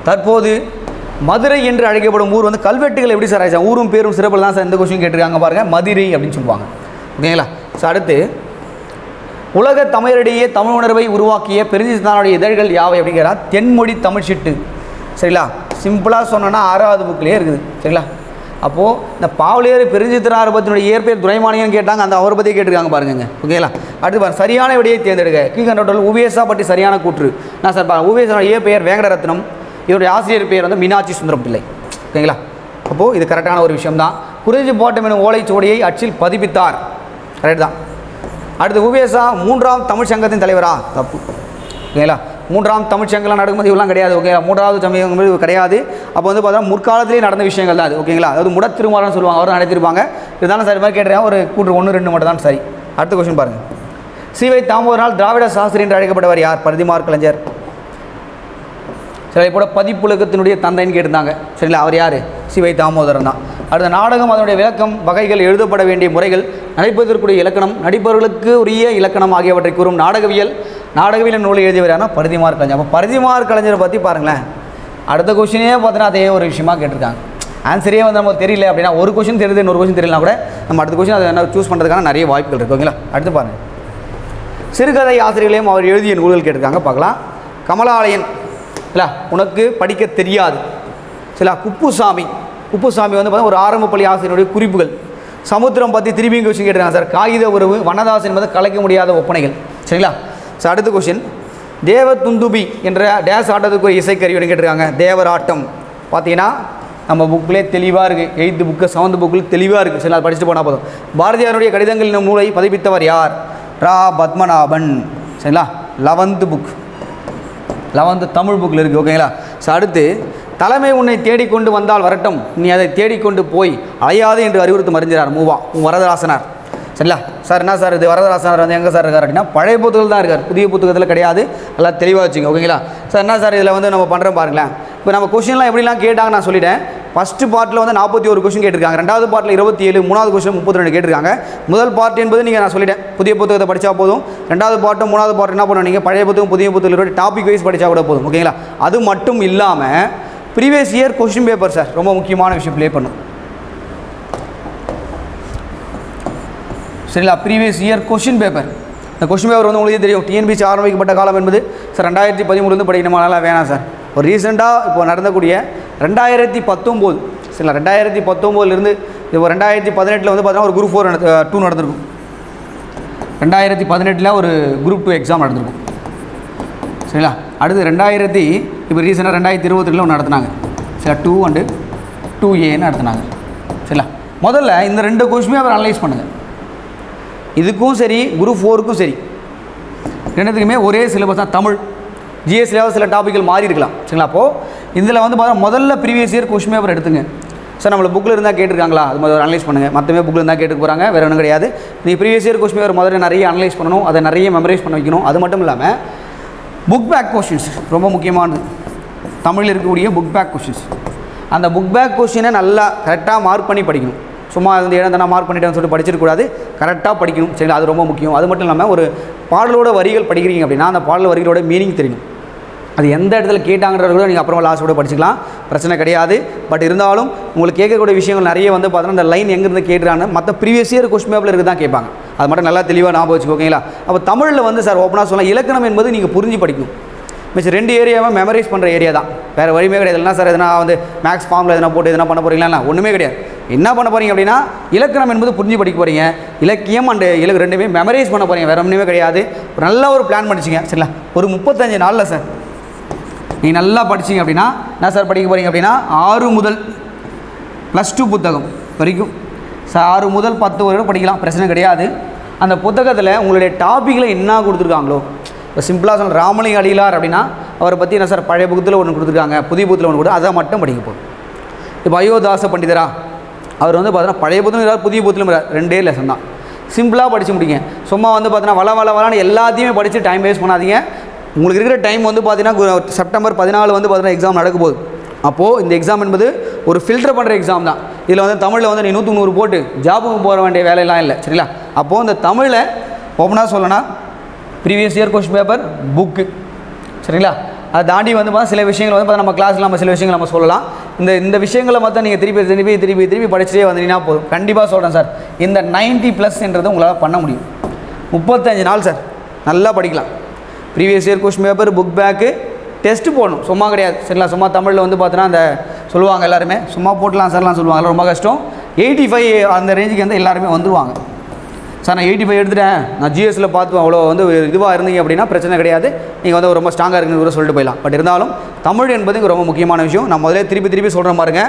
தற்போது மதுரை என்று அழைக்கப்படும் ஊர் வந்து கல்வெட்டுகள் எப்படி சார் ஆயிடுச்சா? ஊரும் பேரும் சிறப்பில் தான் சார் இந்த கொஸ்டின் கேட்டிருக்காங்க பாருங்கள். மதுரை அப்படின்னு சொல்லுவாங்க. ஓகேங்களா? ஸோ அடுத்து உலக தமிழரிடையே தமிழ் உணர்வை உருவாக்கிய பெருஞ்சித்தானுடைய இதழ்கள் யாவை அப்படிங்கிறா? தென்மொழி தமிழ் சிட்டு. சரிங்களா? சிம்பிளாக சொன்னோன்னா 6வது புக்கிலே இருக்குது. சரிங்களா? அப்போது இந்த பாவலியர் பெருஞ்சித்திராரை பற்றினுடைய இயற்பெயர் துரைமானியன்னு கேட்டாங்க. அந்த அவரை பற்றி கேட்டிருக்காங்க பாருங்க. ஓகேங்களா? அடுத்து பாருங்க, சரியான விடையை தேர்ந்தெடுக்க கீழ்கண்டோல் உவேசா பற்றி சரியான கூற்று. நான் சார் பாருங்கள், உவேசனுடைய இயற்பெயர் வேங்கடரத்னம். இவருடைய ஆசிரியர் பேர் வந்து மீனாட்சி சுந்தரம் பிள்ளை. ஓகேங்களா? அப்போது இது கரெக்டான ஒரு விஷயம் தான். குறிஞ்சி போட்டம் எனும் ஓலைச்சுவடியை அச்சில் பதிப்பித்தார். கரெக்ட் தான். அடுத்து உவேசா 3ஆம் தமிழ் சங்கத்தின் தலைவரா? தப்பு. ஓகேங்களா? 3ஆம் தமிழ் சங்கம்லாம் நடக்கும்போது இவெல்லாம் கிடையாது. ஓகேங்களா? 3வது சமயம் கிடையாது. அப்போ வந்து பார்த்தா முற்காலத்திலே நடந்த விஷயங்கள் தான் அது. ஓகேங்களா? அதாவது முட திருமாறன்னு சொல்லுவாங்க, அவர் நடத்திருப்பாங்க. இருந்தாலும் சரி மாதிரி கேட்டிருக்காங்க, ஒரு கூற்று 1 2 மட்டும் தான் சரி. அடுத்த கொஸ்டின் பாருங்கள். சிவை தாமோதரனால் திராவிட சாஸ்திரி என்று அழைக்கப்பட்டவர் யார்? பரிதிமார் கலைஞர். சரி, இப்போ பதிப்புலகத்தினுடைய தந்தைன்னு கேட்டிருந்தாங்க. சரிங்களா? அவர் யார்? சிவை தாமோதரன் தான். அடுத்த நாடகம், அதனுடைய விளக்கம், வகைகள், எழுதப்பட வேண்டிய முறைகள், நடிப்பதற்குரிய இலக்கணம், நடிப்பவர்களுக்கு உரிய இலக்கணம் ஆகியவற்றை கூறும் நாடகவியல் நூலை எழுதியவர் யாருன்னா பரிதிமார் கலைஞர். அப்போ பரிதிமார் கலைஞரை பற்றி பாருங்களேன். அடுத்த கொஸ்டினே பார்த்தீங்கன்னா அதே ஒரு விஷயமா கேட்டிருக்காங்க. ஆன்சரே வந்து நமக்கு தெரியல அப்படின்னா, ஒரு கொஸ்டின் தெரியுது, இன்னொரு கொஸ்டின் தெரியலனா கூட நம்ம அடுத்த கொஸ்டின் அதை என்ன சூஸ் பண்ணுறதுக்கான நிறைய வாய்ப்புகள் இருக்குது. ஓகேங்களா? அடுத்து பாருங்கள். சிறுகதை ஆசிரியர்களையும் அவர் எழுதிய நூல்கள் கேட்டிருக்காங்க, பார்க்கலாம். கமலாலயன் இல்லை, உனக்கு படிக்க தெரியாது. சரிங்களா? குப்புசாமி வந்து பார்த்தா ஒரு ஆரம்ப பள்ளி ஆசிரியருடைய குறிப்புகள். சமுத்திரம் பற்றி திரும்பி கொஸ்டின் கேட்டிருக்காங்க சார். காகித உறவு, வனதாசன் என்பது கலைக்க முடியாத ஒப்பனைகள். சரிங்களா? சார் அடுத்த கொஸ்டின். தேவதுந்துபி என்ற டேஸ் ஆட்டத்துக்கு ஒரு இசைக்கருவின்னு கேட்டிருக்காங்க. தேவராட்டம். பார்த்தீங்கன்னா நம்ம புக்கிலே தெளிவாக இருக்குது. 8th புக்கு 7th புக்கில் தெளிவாக இருக்குது. சரி, அதை படிச்சுட்டு போனால் போதும். பாரதியாருடைய கடிதங்கள் என்னும் நூலை பதிப்பித்தவர் யார்? ரா பத்மநாபன். சரிங்களா? 11th புக், 11th தமிழ் புக்கில் இருக்குது. ஓகேங்களா? ஸோ அடுத்து, தலைமை உன்னை தேடிக்கொண்டு வந்தால் வரட்டும், நீ அதை தேடிக்கொண்டு போய் அலையாது என்று அறிவுறுத்து மறிஞ்சார் மூவா வரதராசனார். சரிங்களா? சார் என்ன சார் இது வரதராசனார் வந்து எங்கே சார் இருக்கார் அப்படின்னா பழைய புத்தகத்தில் தான் இருக்கார், புதிய புத்தகத்தில் கிடையாது. எல்லாம் தெளிவாக வச்சுங்க. ஓகேங்களா? சார் என்ன சார் இதில் வந்து நம்ம பண்ணுறோம் பாருங்களேன். இப்போ நம்ம கொஸ்டின்லாம் எப்படிலாம் கேட்டாங்க நான் சொல்லிட்டேன். ஃபஸ்ட்டு பார்ட்டில் வந்து 41 கொஸ்டின் கேட்டிருக்காங்க. 2வது பார்ட்டில் 27, 3வது கொஸ்டின் 32 கேட்டிருக்காங்க. முதல் பார்ட் என்பது நீங்கள் நான் சொல்லிட்டேன், புதிய புத்தகத்தை படித்தா போதும். 2வது பார்ட்டும் 3வது பார்ட் என்ன பண்ணணும், நீங்கள் பழைய புத்தகம் புதிய புத்தகத்தோட டாபிக் வைஸ் படித்தா கூட போதும். ஓகேங்களா? அது மட்டும் இல்லாமல் previous year question paper sir ரொம்ப முக்கியமான விஷயம் ப்ளே பண்ணும். சரிங்களா? Previous year question paper. இந்த கொஸ்டின் பேப்பர் வந்து உங்களுக்கு தெரியும், டிஎன்பிசி ஆரம்பிக்கப்பட்ட காலம் என்பது சார் 2013 படிக்கணுமானால வேணாம் சார். ஒரு ரீசெண்டாக இப்போ நடந்தக்கூடிய 2019, சரிங்களா? 2019 இப்போ 2018 வந்து பார்த்தீங்கன்னா ஒரு குரூப் 2 நடந்திருக்கும். 2018 ஒரு குரூப் 2 எக்ஸாம் நடந்திருக்கும். சரிங்களா? அடுத்து இப்போ ரீசெண்டாக 2022 ஒன்று நடத்தினாங்க. சரி, 2 and 2Aன்னு நடத்தினாங்க. சரிங்களா? முதல்ல இந்த 2 கொஸ்டினுமே அவர் அனலைஸ் பண்ணுங்கள். இதுக்கும் சரி, குரூப் 4க்கும் சரி, ரெண்டுத்துக்குமே ஒரே சிலபஸ் தான். தமிழ் ஜிஎஸ்லேயாவது சில டாப்பிக்கள் மாறி இருக்கலாம். சரிங்களா? அப்போது இதில் வந்து பார்த்தா முதல்ல ப்ரீவியஸ் இயர் கொஸ்டின் பேப்பர் எடுத்துங்க சார். நம்மளை புக்கில் இருந்தால் கேட்டிருக்காங்களா, அது முதல்ல அனலைஸ் பண்ணுங்கள். மற்றமே புக்கில் இருந்தால் கேட்டு போகிறாங்க, வேறு ஒன்றும் கிடையாது. நீங்கள் ப்ரீவியஸ் இயர் கொஸ்டின் பேப்பர் முதல்ல நிறைய அனலைஸ் பண்ணணும், அதை நிறைய மெமரைஸ் பண்ண வைக்கணும். அது மட்டும் இல்லாமல் புக் பேக் கொஸ்டின்ஸ் ரொம்ப முக்கியமானது. தமிழில் இருக்கக்கூடிய புக் பேக் கொஸ்டின்ஸ், அந்த புக் பேக் கொஸ்டினை நல்லா கரெக்டாக மார்க் பண்ணி படிக்கணும். சும்மா வந்து ஏன்னா மார்க் பண்ணிட்டேன்னு சொல்லிட்டு படிச்சிருக்கூடாது, கரெக்டாக படிக்கணும். சரிங்களா? அது ரொம்ப முக்கியம். அது மட்டும் இல்லாமல் ஒரு பாடலோட வரிகள் படிக்கிறீங்க அப்படின்னா அந்த பாடல் வரிகளோட மீனிங் தெரியணும். அது எந்த இடத்துல கேட்டாங்கன்றத கூட நீங்கள் அப்புறமா லாஸ்ட் கூட படிச்சிக்கலாம், பிரச்சனை கிடையாது. பட் இருந்தாலும் உங்களுக்கு கேட்கக்கூடிய விஷயங்கள் நிறைய வந்து பார்த்தோன்னா அந்த லைன் எங்கேருந்து கேட்டுறான்னு மற்ற ப்ரீவியஸ் இயர் கொஸ்டின் பேப்பரில் இருக்குது தான் கேட்பாங்க. அது மட்டும் நல்லா தெளிவாக ஞாபகம் வச்சுக்கோ. ஓகேங்களா? அப்போ தமிழில் வந்து சார் ஓப்பனாக சொல்லலாம், இலக்கணம் என்பது நீங்கள் புரிஞ்சு படிக்கணும். மிச்சம் 2 ஏரியாவை மெமரைஸ் பண்ணுற ஏரியா தான், வேறு வழியுமே கிடையாது. இல்லைனா சார் எதனா வந்து மேக்ஸ் ஃபார்மில் எதனா போட்டு எதனா பண்ண போகிறீங்களா? ஒன்றுமே கிடையாது. என்ன பண்ண போகிறீங்க அப்படின்னா இலக்கணம் என்பது புரிஞ்சு படிக்க போகிறீங்க, இலக்கியம் அண்ட் ரெண்டுமே மெமரைஸ் பண்ண போகிறீங்க, வேறு ஒன்றுமே கிடையாது. ஒரு நல்ல ஒரு பிளான் படிச்சிங்க. சரிங்களா? ஒரு 35 நாளில் சார் நீங்கள் நல்லா படிச்சிங்க அப்படின்னா என்ன சார் படிக்க போகிறீங்க அப்படின்னா 6 முதல் +2 புத்தகம் வரைக்கும் சார் 6 முதல் 10 வரைக்கும் படிக்கலாம், பிரச்சனை கிடையாது. அந்த புத்தகத்தில் உங்களுடைய டாப்பிக்கில் என்ன கொடுத்துருக்காங்களோ, இப்போ சிம்பிளாக சொல்ல ராமலிங்க அடிகளார் அப்படின்னா அவரை பற்றி என்ன சார் பழைய புத்தகத்தில் ஒன்று கொடுத்துருக்காங்க, புதிய புத்தகத்தில் ஒன்று கொடுத்து அதை மட்டும் படிக்க போகும். இப்போ அயோதாச பண்டிதரா அவர் வந்து பார்த்தீங்கன்னா பழைய புத்தகம் புதிய புத்தகம் 2 லெசன் தான், சிம்பிளாக படித்து முடிங்க. சும்மா வந்து பார்த்தீங்கன்னா வளன்னு எல்லாத்தையுமே படித்து டைம் வேஸ்ட் பண்ணாதீங்க. உங்களுக்கு இருக்கிற டைம் வந்து பார்த்தீங்கன்னா செப்டம்பர் 14 வந்து பார்த்தீங்கன்னா எக்ஸாம் நடக்க போகுது. அப்போது இந்த எக்ஸாம் என்பது ஒரு ஃபில்டர் பண்ணுற எக்ஸாம் தான். இதில் வந்து தமிழில் வந்து நீ 100க்கு 100 போட்டு ஜாபுக்கு போக வேண்டிய வேலையெல்லாம் இல்லை. சரிங்களா? அப்போது இந்த தமிழில் ஓப்பனாக சொல்லணும்னா previous year question paper book. சரிங்களா? அதை தாண்டி வந்து பார்த்தா சில விஷயங்கள் வந்து பார்த்தா நம்ம கிளாஸில் நம்ம சில விஷயங்கள் நம்ம சொல்லலாம். இந்த விஷயங்களை மட்டும் நீங்கள் திருப்பி படிச்சுட்டே வந்தீங்கன்னா போதும். கண்டிப்பாக சொல்கிறேன் சார், இந்த 90+என்றதை உங்களால் பண்ண முடியும். 35 நாள் சார் நல்லா படிக்கலாம். Previous year question paper, book bag, test போடணும், சும்மா கிடையாது. சரிங்களா? சும்மா தமிழில் வந்து பார்த்தீங்கன்னா அந்த சொல்லுவாங்க எல்லாருமே சும்மா போட்டலாம் சார்லாம் சொல்லுவாங்க, ரொம்ப கஷ்டம். 85 அந்த ரேஞ்சுக்கு வந்து எல்லாருமே வந்துடுவாங்க. சார் நான் 85 எடுத்துட்டேன், நான் ஜிஎஸ்சில் பார்த்து அவ்வளோ வந்து இதுவாக இருந்தீங்க அப்படின்னா பிரச்சனை கிடையாது, நீங்கள் வந்து ரொம்ப ஸ்ட்ராங்காக இருக்குன்னு கூட சொல்லிட்டு போயிடலாம். பட் இருந்தாலும் தமிழ் என்பது இங்கே ரொம்ப முக்கியமான விஷயம். நான் முதலே திருப்பி சொல்கிற பாருங்க,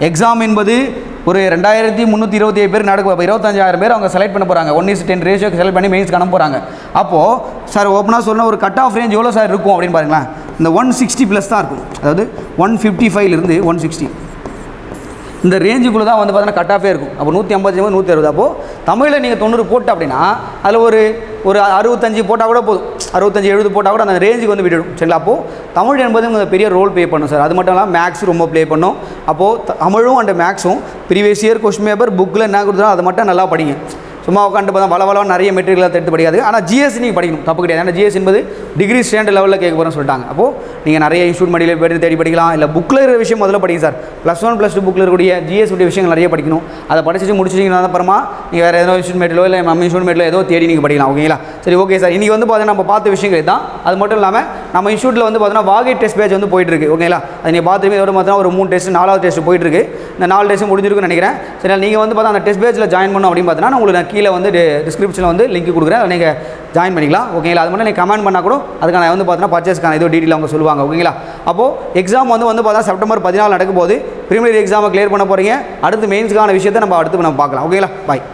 எக்ஸாம் என்பது ஒரு 2327 பேர் நடக்கும். அப்போ 25,000 பேர் அவங்க செலக்ட் பண்ண போகிறாங்க. 1:10 ரேஷியோக்கு செலக்ட் பண்ணி மெயின்ஸ்க்கு அனுப்ப போகிறாங்க. அப்போது சார் ஓப்பனாக சொல்லணும், ஒரு கட் ஆஃப் ரேஞ்ச் எவ்வளோ சார் இருக்கும் அப்படின்னு பாருங்களேன். இந்த 160 ப்ளஸ் தான் இருக்கும். அதாவது 155லேருந்து 160 இந்த ரேஞ்சுக்குள்ளே தான் வந்து பார்த்தீங்கன்னா கட் ஆஃபே இருக்கும். அப்போ 150 160. அப்போது தமிழில் நீங்கள் 90 போட்டு அப்படின்னா அதில் ஒரு 65 போட்டால் கூட போதும், 65 70 போட்டால் கூட அந்த ரேஞ்சுக்கு வந்து விட்டுடும். சரிங்களா? அப்போது தமிழ் என்பது கொஞ்சம் பெரிய ரோல் ப்ளே பண்ணும் சார். அது மட்டும் இல்லாமல் மேக்ஸ் ரொம்ப ப்ளே பண்ணும். அப்போது தமிழும் அண்ட் மேக்ஸும் ப்ரீவியஸ் இயர் கொஸ்டின் பேப்பர் புக்கில் என்ன கொடுத்தாலும் அதை மட்டும் நல்லா படிங்க. சும்மா உட்காந்து பார்த்தா வளவளவு நிறைய மெட்டீரியல் எடுத்து படிக்காது. ஆனால் ஜிஎஸ் நீங்கள் படிக்கணும், தப்பு கிடையாது. ஏன்னா ஜிஎஸ் என்பது டிகிரி ஸ்டாண்டர்ட் லெவலில் கேட்க போகிறேன்னு சொல்லிட்டாங்க. அப்போது நீங்கள் நிறைய இன்ஸ்டியூட் மெட்டீரியல் போய்ட்டு தேடி படிக்கலாம். இல்லை புக்கில் இருக்கிற விஷயம் முதல்ல படிங்க சார். +1 +2 புக்கில் இருக்கக்கூடிய ஜிஎஸ் உடைய விஷயங்கள் நிறைய படிக்கணும். அதை படிச்சு முடிச்சிட்டிங்கன்னா அப்புறமா நீங்கள் வேறு ஏதோ இன்ஸ்டியூட் மெட்டீரியலோ இல்லை நம்ம இன்ஸ்டியூட் மெட்டீரியல் ஏதோ தேடி நீங்கள் படிக்கலாம். ஓகேங்களா? சரி, ஓகே சார். இன்றைக்கி வந்து பார்த்தீங்கன்னா நம்ம பார்த்த விஷயங்கள் தான். அது மட்டும் இல்லாமல் நம்ம இன்ஸ்டியூட்டில் வந்து பார்த்தீங்கன்னா வாகை டெஸ்ட் பேட்ச் வந்து போயிட்டுருக்கு. ஓகேங்களா? அதை நீங்கள் பார்த்துமே இதோட பார்த்தீங்கன்னா ஒரு 3 டெஸ்ட் 4வது டெஸ்ட் போயிட்டுருக்கு. இந்த 4 டெஸ்ட் முடிஞ்சிருக்குன்னு நினைக்கிறேன். சரி, நீங்கள் வந்து பார்த்தா அந்த டெஸ்ட் பேட்சில் ஜாயின் பண்ணணும் அப்படின்னு பார்த்தீங்கன்னா உங்களுக்கு நான் கீழே வந்து டிஸ்கிரிப்ஷனில் வந்து லிங்க் கொடுக்குறேன், அதை நீங்கள் ஜாயின் பண்ணிக்கலாம். ஓகேங்களா? அது மட்டும் நீங்கள் கமெண்ட் பண்ணால் கூட அதுக்கான வந்து பார்த்தீங்கன்னா பர்ச்சேஸ்க்கான ஏதோ டீட்டெயில் அவங்க சொல்லுவாங்க. ஓகேங்களா? அப்போது எக்ஸாம் வந்து பார்த்தா செப்டம்பர் 14 நடக்கும் போது ப்ரிலிமினரி எக்ஸாமை கிளியர் பண்ண போகிறீங்க. அடுத்து மெயின்ஸ்க்கான விஷயத்தை நம்ம பார்க்கலாம். ஓகேங்களா? பாய்.